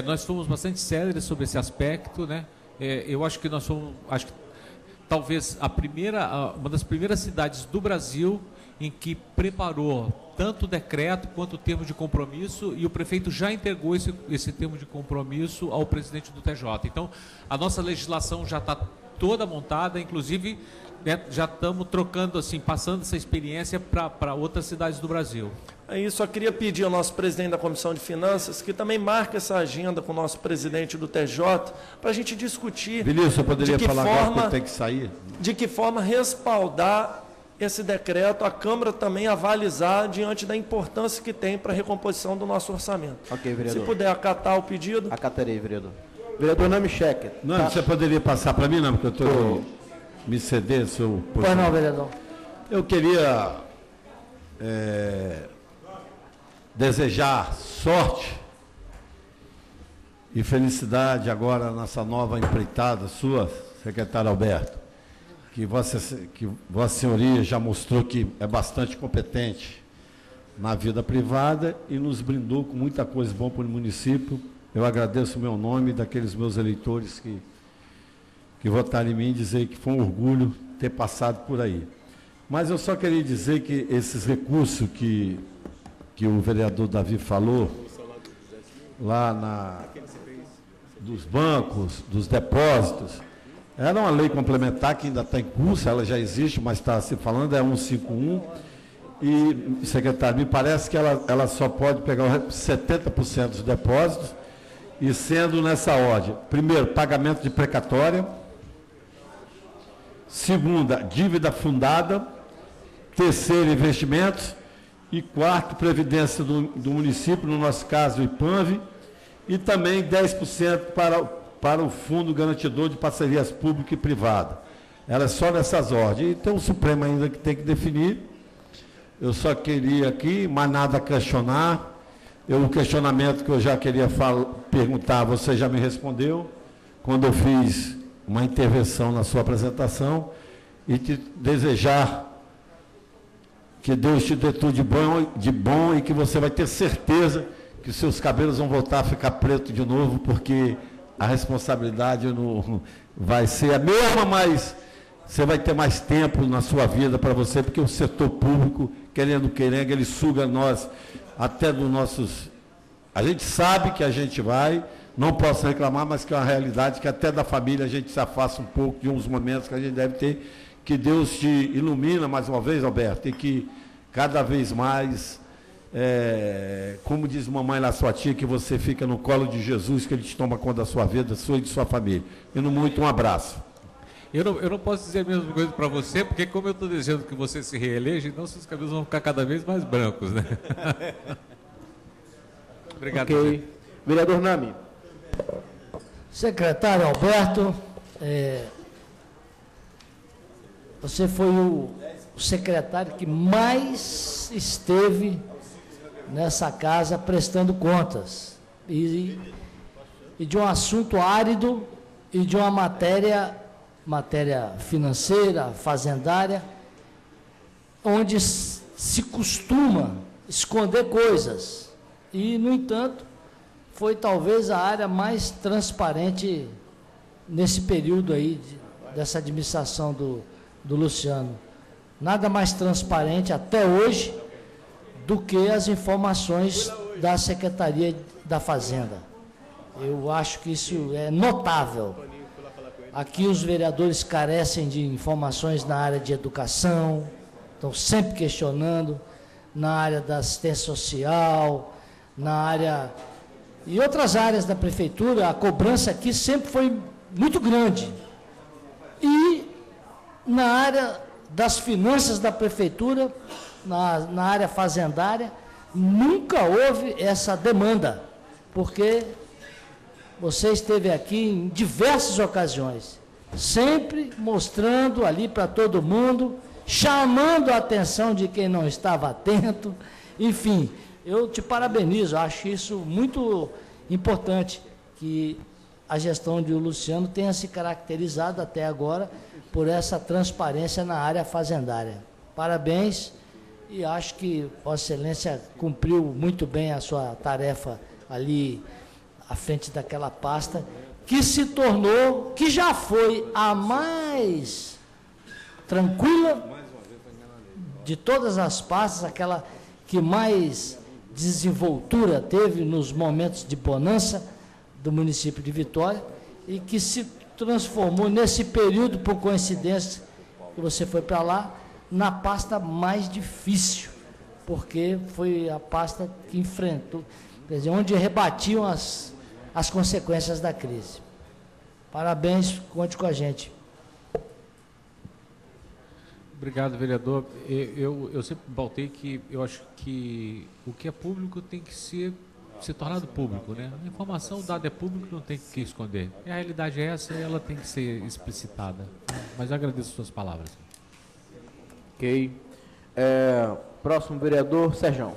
Speaker 4: nós fomos bastante céleres sobre esse aspecto, né? Eu acho que nós fomos, talvez uma das primeiras cidades do Brasil em que preparou tanto o decreto quanto o termo de compromisso, e o prefeito já entregou esse termo de compromisso ao presidente do TJ. Então, a nossa legislação já está toda montada, inclusive, né, já estamos trocando, assim, passando essa experiência para outras cidades do Brasil.
Speaker 6: Aí só queria pedir ao nosso presidente da Comissão de Finanças que também marque essa agenda com o nosso presidente do TJ para a gente discutir.
Speaker 2: Vinícius, eu poderia falar agora que eu tenho que sair?
Speaker 6: De que forma respaldar esse decreto, a Câmara também avalizar diante da importância que tem para a recomposição do nosso orçamento.
Speaker 1: Ok, vereador.
Speaker 6: Se puder acatar o pedido.
Speaker 1: Acatarei, vereador. Vereador Nami Cheque.
Speaker 2: Não, você poderia passar para mim, não, porque eu estou me ceder, seu...
Speaker 7: Pois não, vereador.
Speaker 2: Eu queria desejar sorte e felicidade agora nessa nova empreitada sua, secretário Alberto, que Vossa Senhoria já mostrou que é bastante competente na vida privada e nos brindou com muita coisa boa para o município. Eu agradeço o meu nome e daqueles meus eleitores que votaram em mim e dizer que foi um orgulho ter passado por aí. Mas eu só queria dizer que esses recursos que o vereador Davi falou, lá dos bancos, dos depósitos, era uma lei complementar que ainda está em curso, ela já existe, mas está se falando, é 151, e, secretário, me parece que ela só pode pegar 70% dos depósitos, e sendo nessa ordem, primeiro, pagamento de precatória, segunda, dívida fundada, terceiro, investimentos, e quarto, previdência do município, no nosso caso, o IPANV, e também 10% para o Fundo Garantidor de Parcerias Pública e Privada. Ela é só nessas ordens. E tem um Supremo ainda que tem que definir. Eu só queria aqui, mais nada a questionar. O questionamento que eu já queria perguntar, você já me respondeu, quando eu fiz uma intervenção na sua apresentação, e te desejar que Deus te dê tudo de bom e que você vai ter certeza que os seus cabelos vão voltar a ficar preto de novo, porque a responsabilidade vai ser a mesma, mas você vai ter mais tempo na sua vida para você, porque o setor público, querendo, ele suga nós até dos nossos... A gente sabe que a gente vai, não posso reclamar, mas que é uma realidade que até da família a gente se afasta um pouco de uns momentos que a gente deve ter. Que Deus te ilumina mais uma vez, Alberto, e que cada vez mais, como diz mamãe lá, sua tia, que você fica no colo de Jesus, que Ele te toma conta da sua vida, sua e de sua família. E no muito, um abraço.
Speaker 4: Eu não posso dizer a mesma coisa para você, porque como eu estou desejando que você se reeleja, então seus cabelos vão ficar cada vez mais brancos, né? Obrigado.
Speaker 1: Ok. Vereador Nami.
Speaker 7: Secretário Alberto, você foi o secretário que mais esteve nessa casa prestando contas. E de um assunto árido e de uma matéria financeira, fazendária, onde se costuma esconder coisas. E, no entanto, foi talvez a área mais transparente nesse período aí, dessa administração do Luciano. Nada mais transparente até hoje do que as informações da Secretaria da Fazenda. Eu acho que isso é notável. Aqui os vereadores carecem de informações na área de educação, estão sempre questionando, na área da assistência social, na área... E outras áreas da prefeitura, a cobrança aqui sempre foi muito grande. E na área das finanças da prefeitura, na área fazendária, nunca houve essa demanda. porque você esteve aqui em diversas ocasiões, sempre mostrando ali para todo mundo, chamando a atenção de quem não estava atento. Enfim, eu te parabenizo, acho isso muito importante, que a gestão de Luciano tenha se caracterizado até agora por essa transparência na área fazendária. Parabéns, e acho que Vossa Excelência cumpriu muito bem a sua tarefa ali à frente daquela pasta, que se tornou, que já foi a mais tranquila de todas as pastas, aquela que mais desenvoltura teve nos momentos de bonança do município de Vitória, e que se transformou nesse período, por coincidência, que você foi para lá, na pasta mais difícil, porque foi a pasta que enfrentou, quer dizer, onde rebatiam as consequências da crise. Parabéns, conte com a gente.
Speaker 4: Obrigado, vereador. Eu sempre pautei que eu acho que o que é público tem que ser tornado público, né? A informação dada é público, não tem que esconder. E a realidade é essa e ela tem que ser explicitada. Mas eu agradeço as suas palavras.
Speaker 1: Ok. Próximo vereador, Sérgio.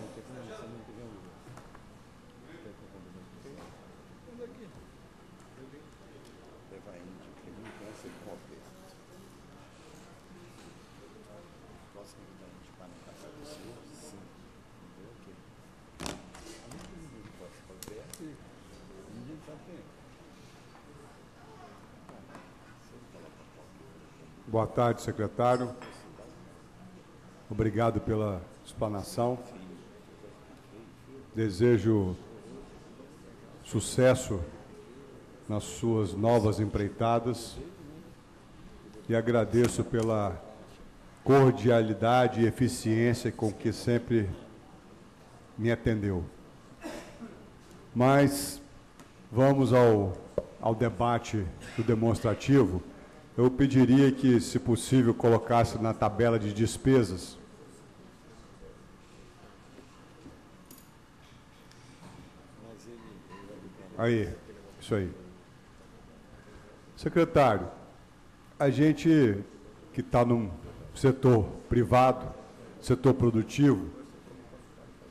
Speaker 5: Boa tarde, secretário. Obrigado pela explanação. Desejo sucesso nas suas novas empreitadas e agradeço pela cordialidade e eficiência com que sempre me atendeu. Mas vamos ao debate do demonstrativo. Eu pediria que, se possível, colocasse na tabela de despesas aí, isso aí. Secretário, a gente que está no setor privado, setor produtivo,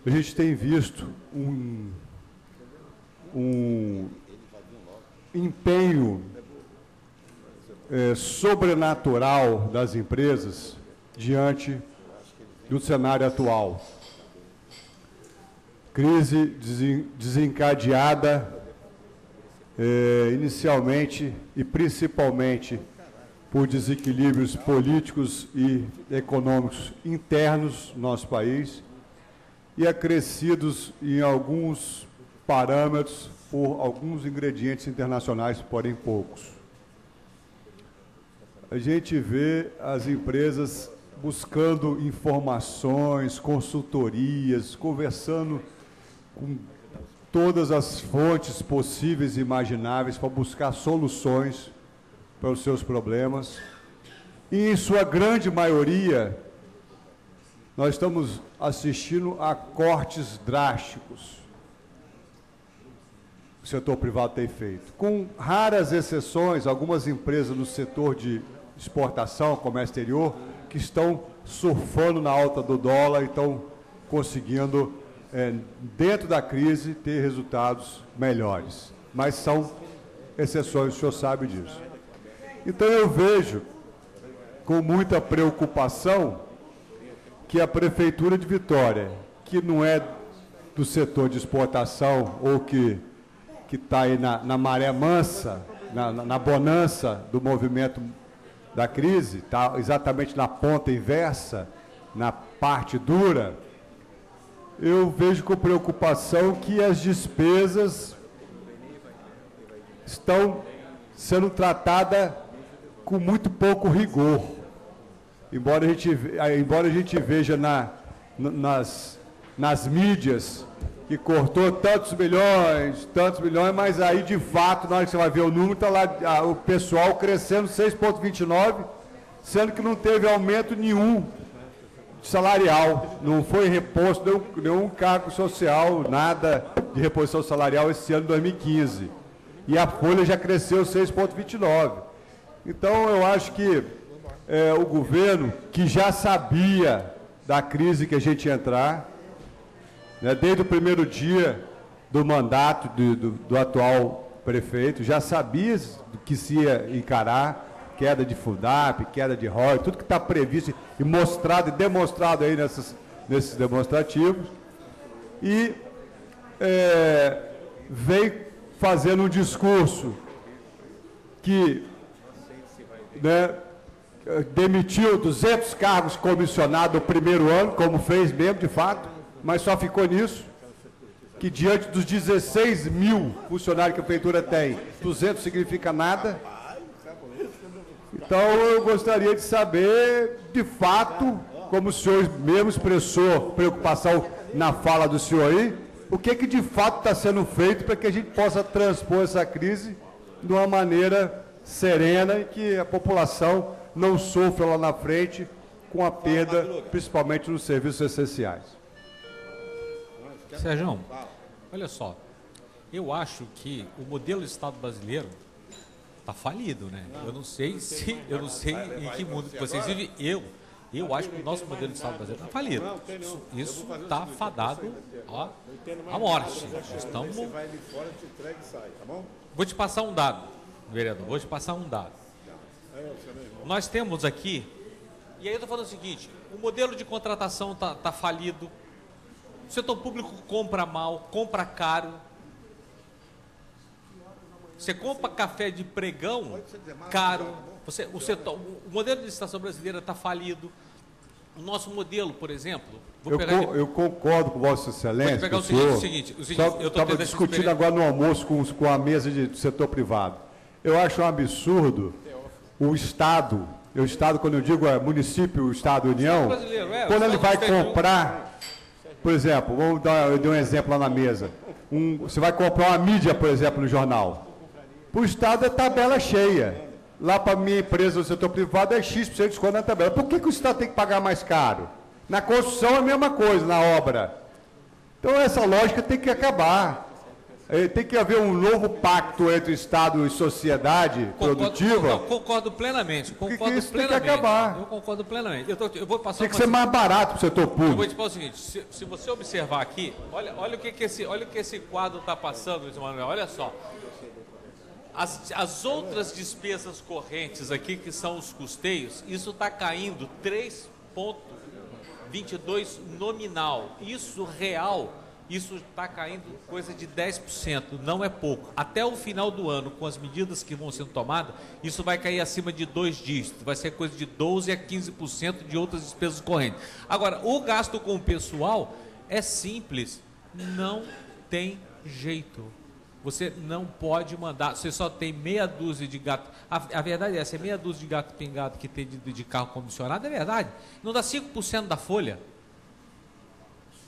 Speaker 5: a gente tem visto um empenho sobrenatural das empresas diante do cenário atual. Crise desencadeada inicialmente e principalmente por desequilíbrios políticos e econômicos internos no nosso país e acrescidos em alguns parâmetros por alguns ingredientes internacionais, porém poucos. A gente vê as empresas buscando informações, consultorias, conversando com todas as fontes possíveis e imagináveis para buscar soluções para os seus problemas. E, em sua grande maioria, nós estamos assistindo a cortes drásticos que o setor privado tem feito. Com raras exceções, algumas empresas no setor de exportação, comércio exterior, que estão surfando na alta do dólar e estão conseguindo, dentro da crise, ter resultados melhores. Mas são exceções, o senhor sabe disso. Então, eu vejo com muita preocupação que a Prefeitura de Vitória, que não é do setor de exportação ou que está aí na maré mansa, na bonança do movimento da crise, está exatamente na ponta inversa, na parte dura, eu vejo com preocupação que as despesas estão sendo tratadas com muito pouco rigor. Embora a gente veja nas mídias que cortou tantos milhões, mas aí, de fato, na hora que você vai ver o número, está lá o pessoal crescendo 6,29, sendo que não teve aumento nenhum salarial, não foi reposto nenhum cargo social, nada de reposição salarial esse ano, 2015. E a folha já cresceu 6,29. Então, eu acho que o governo, que já sabia da crise que a gente ia entrar, né, desde o primeiro dia do mandato do atual prefeito, já sabia que se ia encarar, queda de FUDAP, queda de ROI, tudo que está previsto e mostrado e demonstrado aí nesses demonstrativos, e veio fazendo um discurso que, né, demitiu 200 cargos comissionados no primeiro ano, como fez mesmo, de fato, mas só ficou nisso, que diante dos 16 mil funcionários que a prefeitura tem, 200 significa nada. Então, eu gostaria de saber, de fato, como o senhor mesmo expressou preocupação na fala do senhor aí, o que de fato está sendo feito para que a gente possa transpor essa crise de uma maneira serena e que a população não sofra lá na frente com a perda, principalmente nos serviços essenciais.
Speaker 4: Sérgio, olha só, eu acho que o modelo do Estado brasileiro está falido, né? Eu não sei em que mundo que vocês vivem. Eu acho que o nosso modelo de Estado brasileiro está falido. Isso está fadado à morte. Estamos... Vou te passar um dado, vereador. Vou te passar um dado. Nós temos aqui, e aí eu estou falando o seguinte: o modelo de contratação está falido. O setor público compra mal, compra caro. Você compra café de pregão caro. O modelo de licitação brasileira está falido. O nosso modelo, por exemplo...
Speaker 5: Eu concordo com Vossa Excelência.
Speaker 4: Vou te pegar o seguinte,
Speaker 5: eu estava discutindo agora no almoço com a mesa do setor privado. Eu acho um absurdo o Estado, quando eu digo município, Estado, União, quando ele vai comprar, por exemplo, eu dei um exemplo lá na mesa, você vai comprar uma mídia, por exemplo, no jornal. Para o Estado é tabela cheia. Lá para a minha empresa do setor privado é X% de desconto na tabela. Por que o Estado tem que pagar mais caro? Na construção é a mesma coisa, na obra. Então essa lógica tem que acabar. Tem que haver um novo pacto entre Estado e sociedade produtiva.
Speaker 4: Concordo plenamente.
Speaker 5: Isso tem que acabar.
Speaker 4: Eu concordo plenamente. Eu vou passar
Speaker 5: tem que ser mais barato para o setor público.
Speaker 4: Eu vou te falar o seguinte: se você observar aqui, olha o que esse quadro está passando, Luiz Manuel. Olha só. As outras despesas correntes aqui, que são os custeios, isso está caindo 3,22 nominal. Isso real, isso está caindo coisa de 10%, não é pouco. Até o final do ano, com as medidas que vão sendo tomadas, isso vai cair acima de 2 dígitos. Vai ser coisa de 12% a 15% de outras despesas correntes. Agora, o gasto com o pessoal é simples, não tem jeito. Você não pode mandar, você só tem meia dúzia de gato. A verdade é essa, é meia dúzia de gato pingado que tem de carro comissionado, é verdade. Não dá 5% da folha.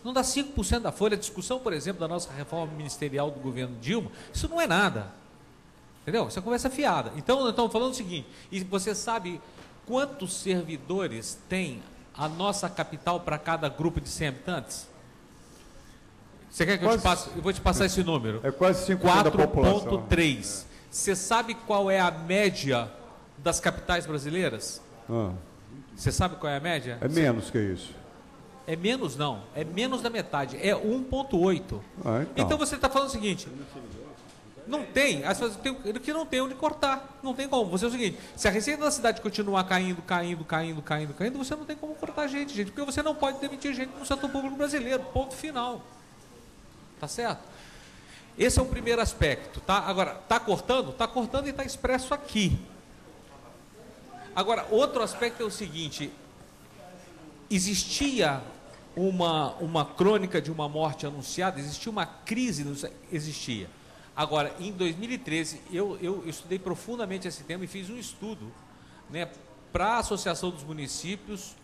Speaker 4: Não dá 5% da folha. A discussão, por exemplo, da nossa reforma ministerial do governo Dilma, isso não é nada. Entendeu? Isso é conversa fiada. Então, nós estamos falando o seguinte, e você sabe quantos servidores tem a nossa capital para cada grupo de 100 habitantes? Você quer que eu te passe? Eu vou te passar esse número.
Speaker 5: É quase 5% da população.
Speaker 4: 4,3. Você sabe qual é a média das capitais brasileiras? Você sabe qual é a média?
Speaker 5: É menos que isso.
Speaker 4: É menos não, é menos da metade, é 1,8. Então você está falando o seguinte, não tem, que não tem onde cortar, não tem como. Você é o seguinte, se a receita da cidade continuar caindo, você não tem como cortar gente, porque você não pode demitir gente no setor público brasileiro, ponto final. Tá certo? Esse é o primeiro aspecto, tá? Agora, tá cortando? Tá cortando e está expresso aqui. Agora, outro aspecto é o seguinte, existia uma crônica de uma morte anunciada, existia uma crise, existia. Agora, em 2013, eu estudei profundamente esse tema e fiz um estudo, né, para a Associação dos Municípios,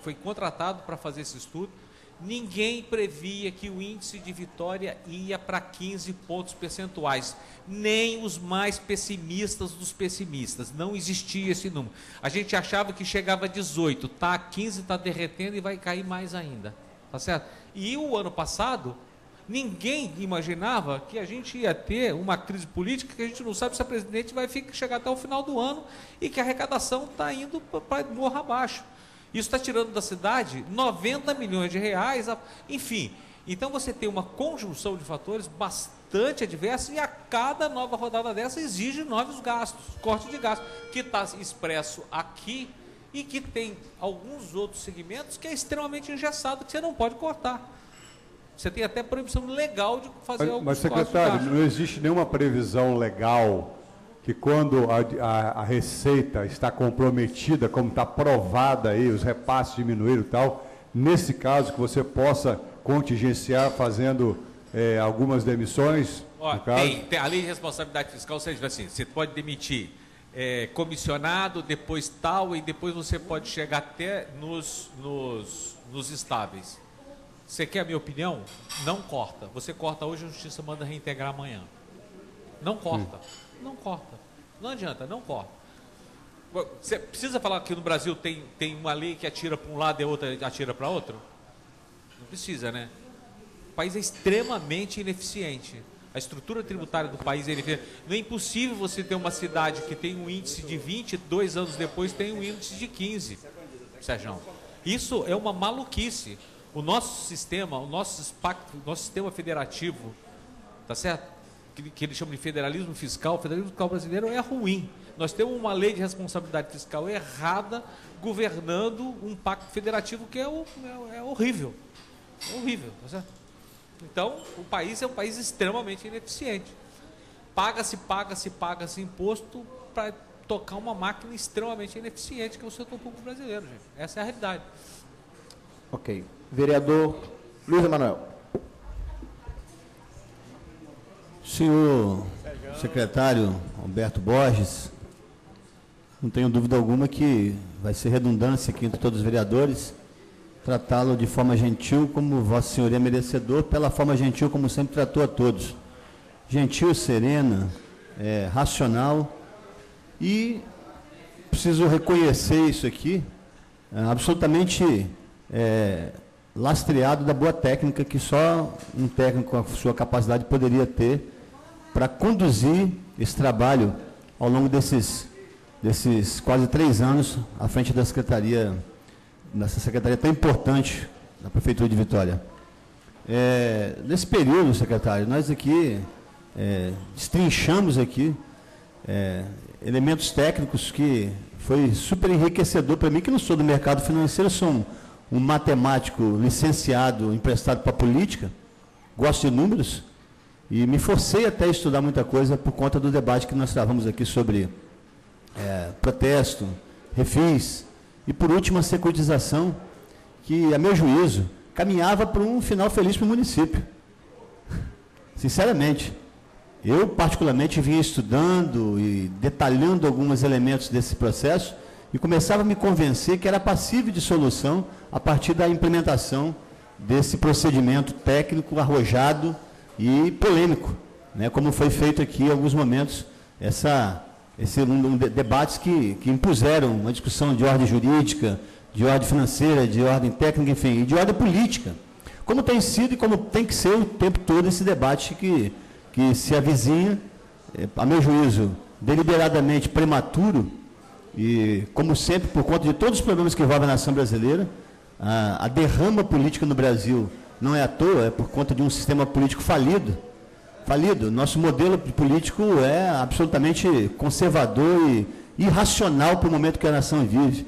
Speaker 4: foi contratado para fazer esse estudo. Ninguém previa que o índice de vitória ia para 15 pontos percentuais, nem os mais pessimistas dos pessimistas, não existia esse número. A gente achava que chegava a 18, tá, 15 está derretendo e vai cair mais ainda, tá certo? E o ano passado, ninguém imaginava que a gente ia ter uma crise política que a gente não sabe se a presidente vai chegar até o final do ano e que a arrecadação está indo para morro abaixo. Isso está tirando da cidade 90 milhões de reais, enfim. Então você tem uma conjunção de fatores bastante adversos e a cada nova rodada dessa exige novos gastos, corte de gastos, que está expresso aqui e que tem alguns outros segmentos que é extremamente engessado, que você não pode cortar. Você tem até proibição legal de fazer alguns
Speaker 5: Mas,
Speaker 4: cortes de
Speaker 5: secretário,
Speaker 4: gastos.
Speaker 5: não existe nenhuma previsão legal que quando a receita está comprometida, como está provada aí, os repasses diminuíram e tal, nesse caso que você possa contingenciar fazendo algumas demissões?
Speaker 4: Ó,
Speaker 5: no caso?
Speaker 4: tem a lei de responsabilidade fiscal, ou seja, assim, você pode demitir comissionado, depois tal, e depois você pode chegar até nos estáveis. Você quer a minha opinião? Não corta. Você corta hoje, a justiça manda reintegrar amanhã. Não corta. Não corta. Não adianta, não corta. Você precisa falar que no Brasil tem uma lei que atira para um lado e a outra atira para outro? Não precisa, né? O país é extremamente ineficiente. A estrutura tributária do país é ineficiente. Não é impossível você ter uma cidade que tem um índice de 20, 2 anos depois tem um índice de 15, Sérgio. Isso é uma maluquice. O nosso sistema, o nosso sistema federativo, tá certo? Que eles chamam de federalismo fiscal, o federalismo fiscal brasileiro é ruim. Nós temos uma lei de responsabilidade fiscal errada governando um pacto federativo que é horrível. É horrível, tá certo? Então, o país é um país extremamente ineficiente. Paga-se imposto para tocar uma máquina extremamente ineficiente que é o setor público brasileiro, gente. Essa é a realidade.
Speaker 1: Ok. Vereador Luiz Emanuel.
Speaker 8: Senhor secretário Alberto Borges, não tenho dúvida alguma que vai ser redundância aqui entre todos os vereadores, tratá-lo de forma gentil como Vossa Senhoria é merecedor, pela forma gentil como sempre tratou a todos. Gentil, serena, racional, e preciso reconhecer isso aqui, absolutamente lastreado da boa técnica que só um técnico com a sua capacidade poderia ter para conduzir esse trabalho ao longo desses quase 3 anos à frente da secretaria, nessa secretaria tão importante da Prefeitura de Vitória. Nesse período, secretário, nós aqui destrinchamos aqui elementos técnicos que foi super enriquecedor para mim, que não sou do mercado financeiro, sou um matemático licenciado, emprestado para a política, gosto de números, e me forcei até a estudar muita coisa por conta do debate que nós travamos aqui sobre protesto, refis, e por último a securitização, que, a meu juízo, caminhava para um final feliz para o município. Sinceramente, eu particularmente vinha estudando e detalhando alguns elementos desse processo e começava a me convencer que era passível de solução a partir da implementação desse procedimento técnico arrojado e polêmico, né, como foi feito aqui em alguns momentos, debates que impuseram uma discussão de ordem jurídica, de ordem financeira, de ordem técnica, enfim, e de ordem política, como tem sido e como tem que ser o tempo todo esse debate que se avizinha, a meu juízo, deliberadamente prematuro, e, como sempre, por conta de todos os problemas que envolvem a nação brasileira, a derrama política no Brasil não é à toa, é por conta de um sistema político falido. Nosso modelo político é absolutamente conservador e irracional para o momento que a nação vive.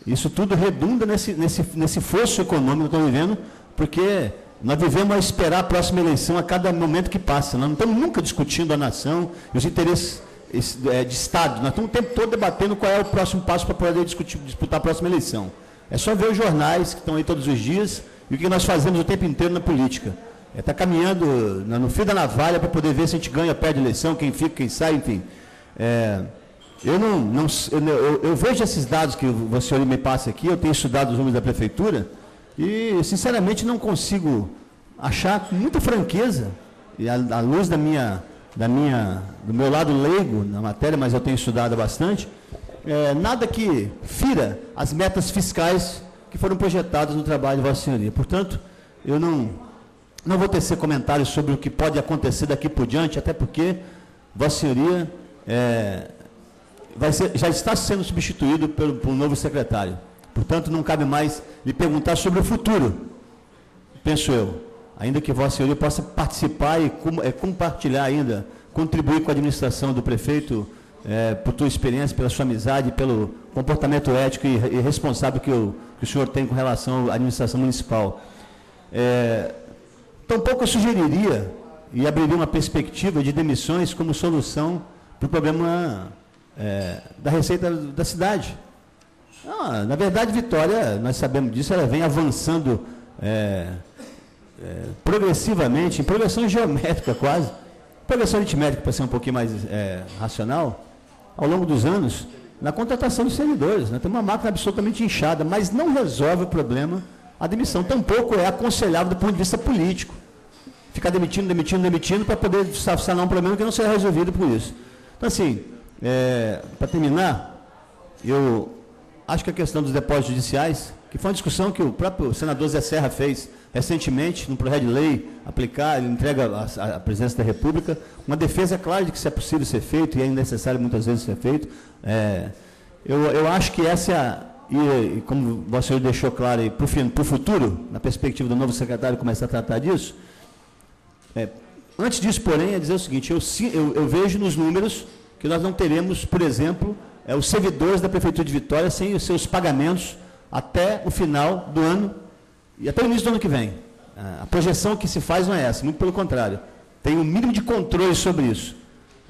Speaker 8: Isso tudo redunda nesse fosso econômico que estamos vivendo, porque nós vivemos a esperar a próxima eleição a cada momento que passa. Nós não estamos nunca discutindo a nação e os interesses de Estado. Nós estamos o tempo todo debatendo qual é o próximo passo para poder disputar a próxima eleição. É só ver os jornais que estão aí todos os dias e o que nós fazemos o tempo inteiro na política. Está caminhando no fio da navalha para poder ver se a gente ganha, perde a eleição, quem fica, quem sai, enfim. Eu vejo esses dados que o senhor me passa aqui, eu tenho estudado os números da Prefeitura, E, sinceramente, não consigo achar com muita franqueza, e à luz do meu lado leigo na matéria, mas eu tenho estudado bastante, nada que fira as metas fiscais que foram projetadas no trabalho de Vossa Senhoria. Portanto, eu não vou tecer comentários sobre o que pode acontecer daqui por diante, até porque Vossa Senhoria já está sendo substituído por um novo secretário. Portanto, não cabe mais lhe perguntar sobre o futuro, penso eu. Ainda que Vossa Senhoria possa participar e compartilhar ainda, contribuir com a administração do prefeito, por tua experiência, pela sua amizade, pelo comportamento ético e responsável que o senhor tem com relação à administração municipal. Tampouco eu sugeriria e abriria uma perspectiva de demissões como solução para o problema da receita da cidade. Na verdade, Vitória, nós sabemos disso, ela vem avançando progressivamente, em progressão geométrica quase, progressão aritmétrica para ser um pouquinho mais racional, ao longo dos anos, na contratação de servidores. Nós temos uma máquina absolutamente inchada, mas não resolve o problema a demissão. Tampouco é aconselhável do ponto de vista político. Ficar demitindo para poder sanar um problema que não será resolvido por isso. Então, assim, para terminar, eu acho que a questão dos depósitos judiciais, que foi uma discussão que o próprio senador Zé Serra fez recentemente, no projeto de lei, ele entrega à presidência da República, uma defesa clara de que isso é possível ser feito e é necessário muitas vezes ser feito. Eu acho que essa e como Vossa Senhora deixou claro aí, para o futuro, na perspectiva do novo secretário começar a tratar disso, antes disso, porém, é dizer o seguinte, eu vejo nos números que nós não teremos, por exemplo, os servidores da Prefeitura de Vitória sem os seus pagamentos até o final do ano e até o início do ano que vem. A projeção que se faz não é essa, muito pelo contrário. Tem um mínimo de controle sobre isso.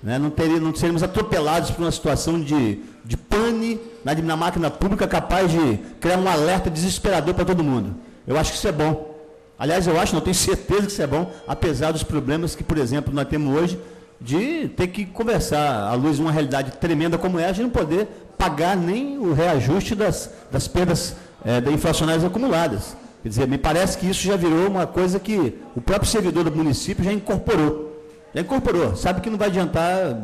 Speaker 8: Não seremos atropelados por uma situação de pane na máquina pública capaz de criar um alerta desesperador para todo mundo. Eu acho que isso é bom. Aliás, não tenho certeza que isso é bom, apesar dos problemas que, por exemplo, nós temos hoje, de ter que conversar à luz de uma realidade tremenda como essa, de não poder pagar nem o reajuste das perdas inflacionárias acumuladas. Quer dizer, me parece que isso já virou uma coisa que o próprio servidor do município já incorporou. Sabe que não vai adiantar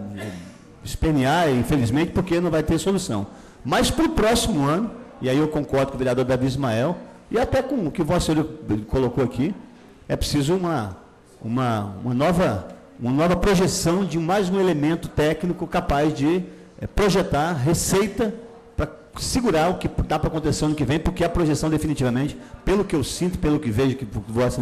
Speaker 8: espernear, infelizmente, porque não vai ter solução. Mas para o próximo ano, e aí eu concordo com o vereador Davi Ismael, e até com o que Vossa Senhoria colocou aqui, é preciso uma nova projeção de mais um elemento técnico capaz de projetar receita para segurar o que dá para acontecer ano que vem, porque a projeção definitivamente, pelo que eu sinto, pelo que vejo que Vossa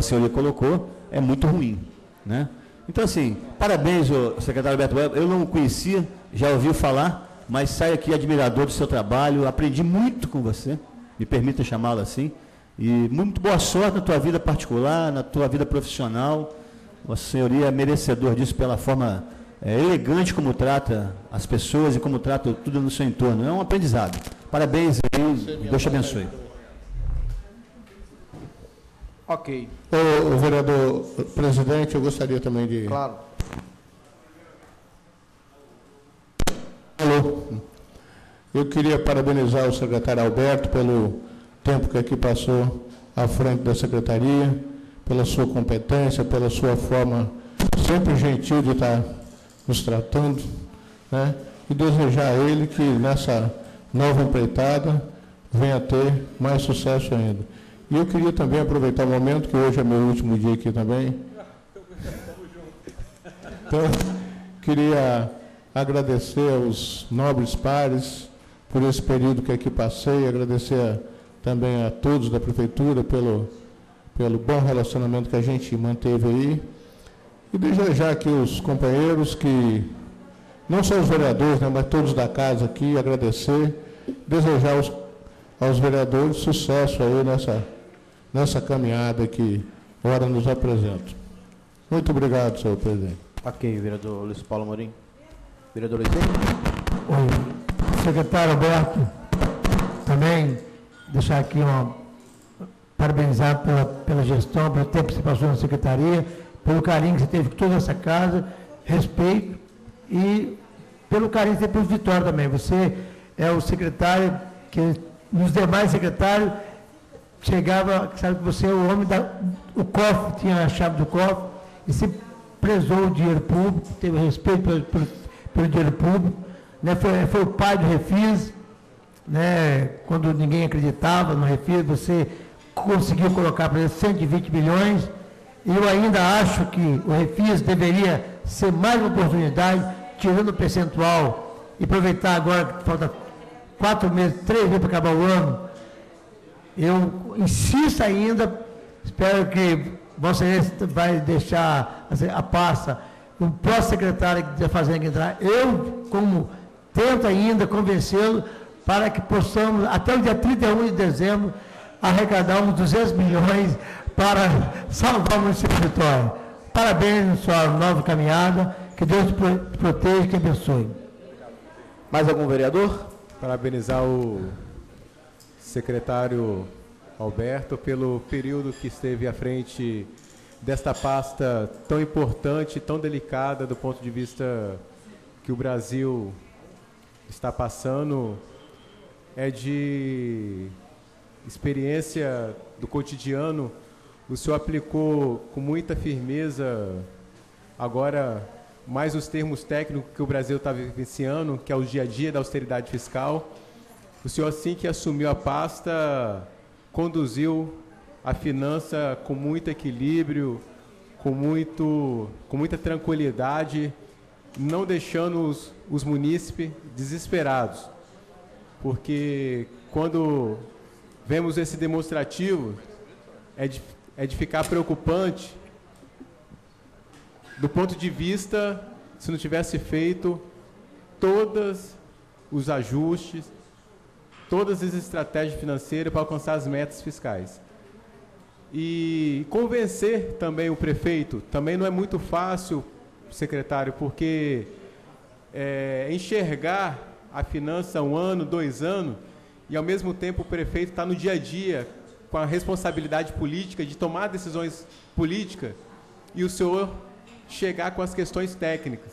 Speaker 8: Senhoria colocou, é muito ruim, né? Então, assim, parabéns, secretário Alberto Web, eu não o conhecia, já ouvi falar, mas saio aqui admirador do seu trabalho, aprendi muito com você, me permita chamá-lo assim, e muito boa sorte na tua vida particular, na tua vida profissional. Vossa Senhoria é merecedor disso pela forma elegante como trata as pessoas e como trata tudo no seu entorno. É um aprendizado. Parabéns e Deus te abençoe.
Speaker 1: Ok.
Speaker 9: O vereador presidente, eu gostaria também de...
Speaker 1: Claro.
Speaker 9: Alô. Eu queria parabenizar o secretário Alberto pelo tempo que aqui passou à frente da secretaria, pela sua competência, pela sua forma sempre gentil de estar nos tratando, né? E desejar a ele que nessa nova empreitada venha a ter mais sucesso ainda. E eu queria também aproveitar o momento, que hoje é meu último dia aqui também. Então, queria agradecer aos nobres pares por esse período que aqui passei, agradecer também a todos da Prefeitura pelo bom relacionamento que a gente manteve aí, e desejar aqui os companheiros que, não só os vereadores, né, mas todos da casa aqui, agradecer, desejar aos vereadores sucesso aí nessa caminhada que ora nos apresenta. Muito obrigado, senhor presidente.
Speaker 1: Ok, vereador Luiz Paulo Amorim. Vereador Luiz.
Speaker 10: Oi, secretário Alberto, também deixar aqui parabenizar pela gestão, pelo tempo que você passou na secretaria, pelo carinho que você teve com toda essa casa, respeito, e pelo carinho que você teve por Vitória também. Você é o secretário que, nos demais secretários, chegava, sabe que você é o homem o cofre, tinha a chave do cofre, e se prezou o dinheiro público, teve respeito pelo dinheiro público, né? Foi o pai do Refis, né? Quando ninguém acreditava no Refis, você conseguiu colocar para ele 120 milhões. Eu ainda acho que o Refis deveria ser mais uma oportunidade, tirando o percentual, e aproveitar agora que falta 4 meses, 3 meses para acabar o ano. Eu insisto ainda, espero que Vossa Excelência vai deixar a pasta, o próximo secretário da Fazenda entrar. Eu, como tento ainda convencê-lo para que possamos, até o dia 31 de dezembro, arrecadar uns 200 milhões para salvar o município de Vitória. Parabéns na sua nova caminhada, que Deus te proteja e te abençoe.
Speaker 1: Mais algum vereador?
Speaker 11: Parabenizar o secretário Alberto pelo período que esteve à frente desta pasta tão importante, tão delicada do ponto de vista que o Brasil está passando. É de experiência do cotidiano. O senhor aplicou com muita firmeza, agora mais os termos técnicos que o Brasil está vivenciando, que é o dia a dia da austeridade fiscal. O senhor, assim que assumiu a pasta, conduziu a finança com muito equilíbrio, com muita tranquilidade, não deixando os munícipes desesperados. Porque quando vemos esse demonstrativo, é de ficar preocupante do ponto de vista, se não tivesse feito todos os ajustes, todas as estratégias financeiras para alcançar as metas fiscais. E convencer também o prefeito, também não é muito fácil, secretário, porque enxergar a finança 1 ano, 2 anos, e ao mesmo tempo o prefeito está no dia a dia com a responsabilidade política de tomar decisões políticas e o senhor chegar com as questões técnicas.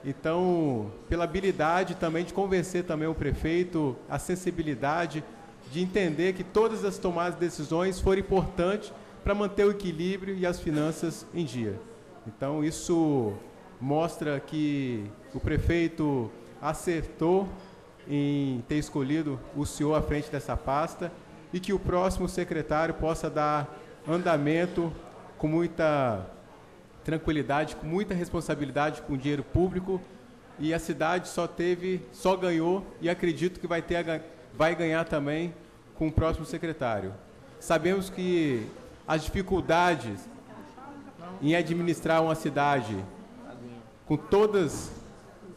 Speaker 11: Então, pela habilidade também de convencer também o prefeito, a sensibilidade de entender que todas as tomadas de decisões foram importantes para manter o equilíbrio e as finanças em dia. Então, isso mostra que o prefeito acertou em ter escolhido o senhor à frente dessa pasta e que o próximo secretário possa dar andamento com muita tranquilidade, com muita responsabilidade com o dinheiro público, e a cidade só ganhou, e acredito que vai ganhar também com o próximo secretário. Sabemos que as dificuldades em administrar uma cidade com todas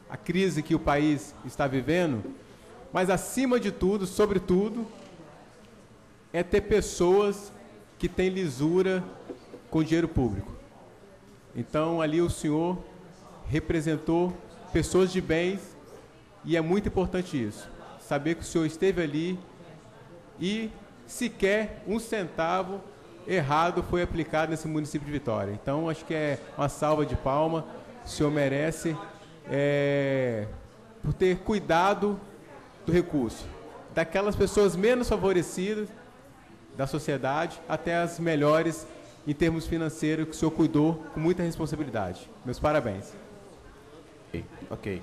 Speaker 11: a crise que o país está vivendo, mas acima de tudo, sobretudo, é ter pessoas que têm lisura com o dinheiro público. Então, ali o senhor representou pessoas de bens e é muito importante isso. Saber que o senhor esteve ali e sequer um centavo errado foi aplicado nesse município de Vitória. Então, acho que é uma salva de palmas. O senhor merece por ter cuidado do recurso, daquelas pessoas menos favorecidas da sociedade até as melhores em termos financeiros, que o senhor cuidou com muita responsabilidade. Meus parabéns.
Speaker 1: Ok.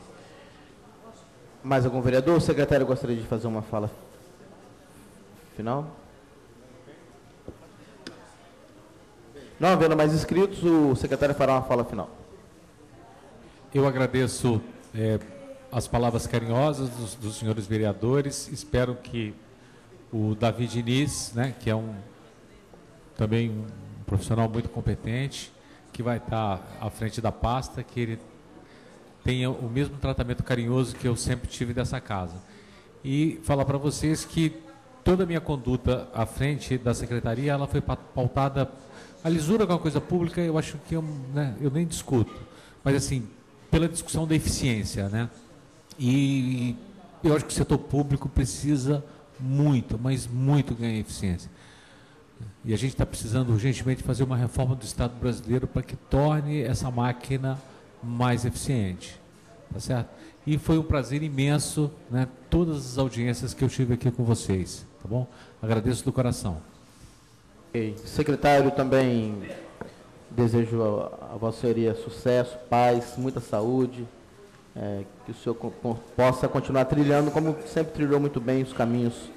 Speaker 1: Mais algum vereador? O secretário gostaria de fazer uma fala final? Não havendo mais inscritos, o secretário fará uma fala final.
Speaker 4: Eu agradeço as palavras carinhosas dos senhores vereadores. Espero que o Davi Diniz, né, que é também um profissional muito competente, que vai estar à frente da pasta, que ele tenha o mesmo tratamento carinhoso que eu sempre tive dessa casa. E falar para vocês que toda a minha conduta à frente da secretaria, ela foi pautada, a lisura com a coisa pública, eu acho que eu nem discuto, mas assim, pela discussão da eficiência, né? E eu acho que o setor público precisa muito, mas muito ganhar eficiência. E a gente está precisando urgentemente fazer uma reforma do Estado brasileiro para que torne essa máquina mais eficiente. Tá certo? E foi um prazer imenso, né, todas as audiências que eu tive aqui com vocês. Tá bom? Agradeço do coração.
Speaker 1: Ok. Secretário, também desejo a Vossa Senhoria sucesso, paz, muita saúde, que o senhor possa continuar trilhando, como sempre trilhou muito bem os caminhos,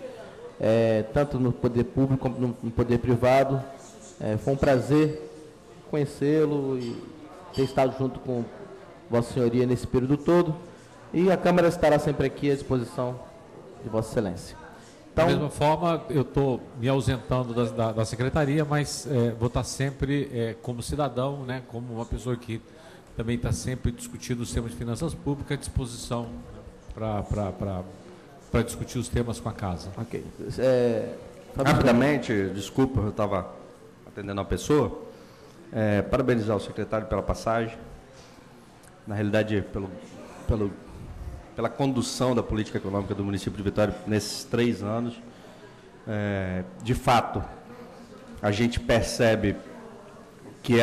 Speaker 1: tanto no poder público como no poder privado. Foi um prazer conhecê-lo e ter estado junto com Vossa Senhoria nesse período todo, e a Câmara estará sempre aqui à disposição de Vossa Excelência. Então,
Speaker 4: da mesma forma, eu estou me ausentando da secretaria, mas vou estar sempre como cidadão, né, como uma pessoa que também está sempre discutindo os temas de finanças públicas, à disposição para discutir os temas com a casa.
Speaker 1: Ok.
Speaker 12: Rapidamente, desculpa, eu estava atendendo uma pessoa. Parabenizar o secretário pela passagem, na realidade, pela condução da política econômica do município de Vitória nesses 3 anos. De fato, a gente percebe que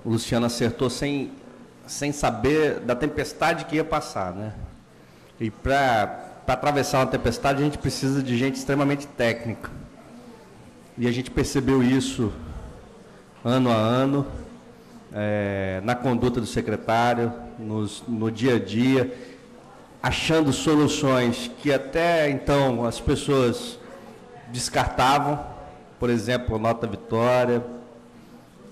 Speaker 12: o Luciano acertou sem saber da tempestade que ia passar, né? E para atravessar uma tempestade, a gente precisa de gente extremamente técnica. E a gente percebeu isso ano a ano, na conduta do secretário, no dia a dia, achando soluções que até então as pessoas descartavam, por exemplo, Nota Vitória,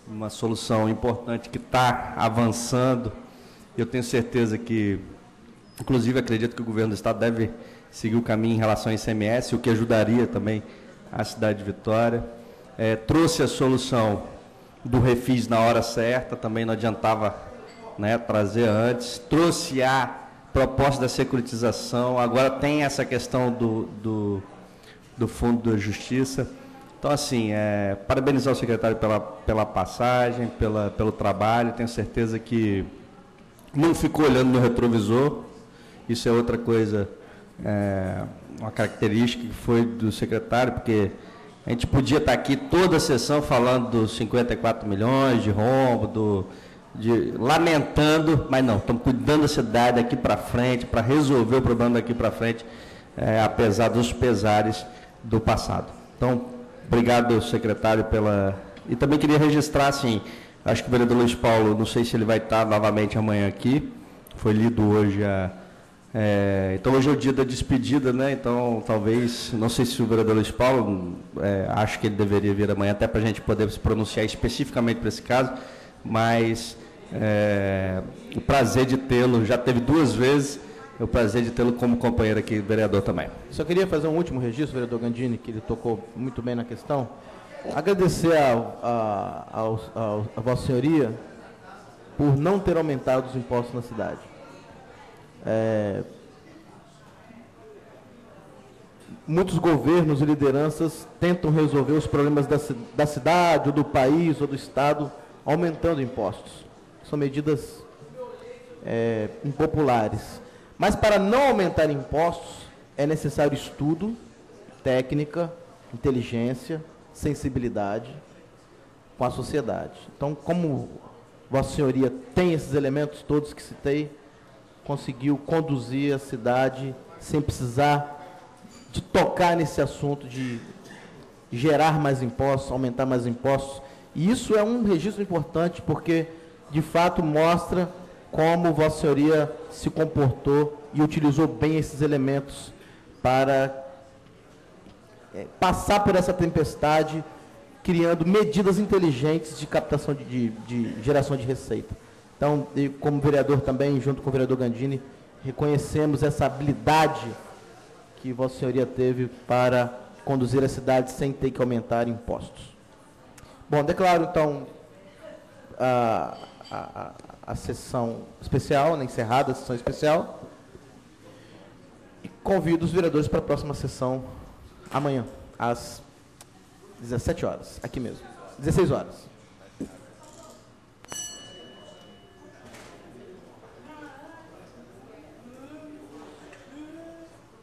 Speaker 12: uma solução importante que está avançando. Eu tenho certeza que, inclusive acredito que o governo do Estado deve seguir o caminho em relação ao ICMS, o que ajudaria também a cidade de Vitória. Trouxe a solução do refis na hora certa, também não adiantava, né, trazer antes. Trouxe a proposta da securitização, agora tem essa questão do Fundo da Justiça. Então, assim, parabenizar o secretário pela passagem, pelo trabalho. Tenho certeza que não ficou olhando no retrovisor. Isso é outra coisa, uma característica que foi do secretário, porque a gente podia estar aqui toda a sessão falando dos 54 milhões de rombo, lamentando, mas não, estamos cuidando da cidade daqui para frente, para resolver o problema daqui para frente, apesar dos pesares do passado. Então, obrigado, secretário, E também queria registrar, assim, acho que o vereador Luiz Paulo, não sei se ele vai estar novamente amanhã aqui, foi lido hoje então hoje é o dia da despedida, né? Então talvez, não sei se o vereador Luiz Paulo, acho que ele deveria vir amanhã até para a gente poder se pronunciar especificamente para esse caso, mas o prazer de tê-lo, já teve 2 vezes, o prazer de tê-lo como companheiro aqui, vereador também.
Speaker 1: Só queria fazer um último registro, vereador Gandini, que ele tocou muito bem na questão. Agradecer a Vossa Senhoria por não ter aumentado os impostos na cidade. Muitos governos e lideranças tentam resolver os problemas da cidade, ou do país, ou do estado, aumentando impostos. São medidas impopulares. Mas para não aumentar impostos, é necessário estudo, técnica, inteligência, sensibilidade com a sociedade. Então, como Vossa Senhoria tem esses elementos todos que citei, conseguiu conduzir a cidade sem precisar de tocar nesse assunto de gerar mais impostos, aumentar mais impostos. E isso é um registro importante, porque, de fato, mostra como Vossa Senhoria se comportou e utilizou bem esses elementos para passar por essa tempestade, criando medidas inteligentes de captação de geração de receita. Então, como vereador também, junto com o vereador Gandini, reconhecemos essa habilidade que Vossa Senhoria teve para conduzir a cidade sem ter que aumentar impostos. Bom, declaro, então, a sessão especial, né, encerrada a sessão especial, e convido os vereadores para a próxima sessão amanhã, às 17 horas, aqui mesmo, 16 horas.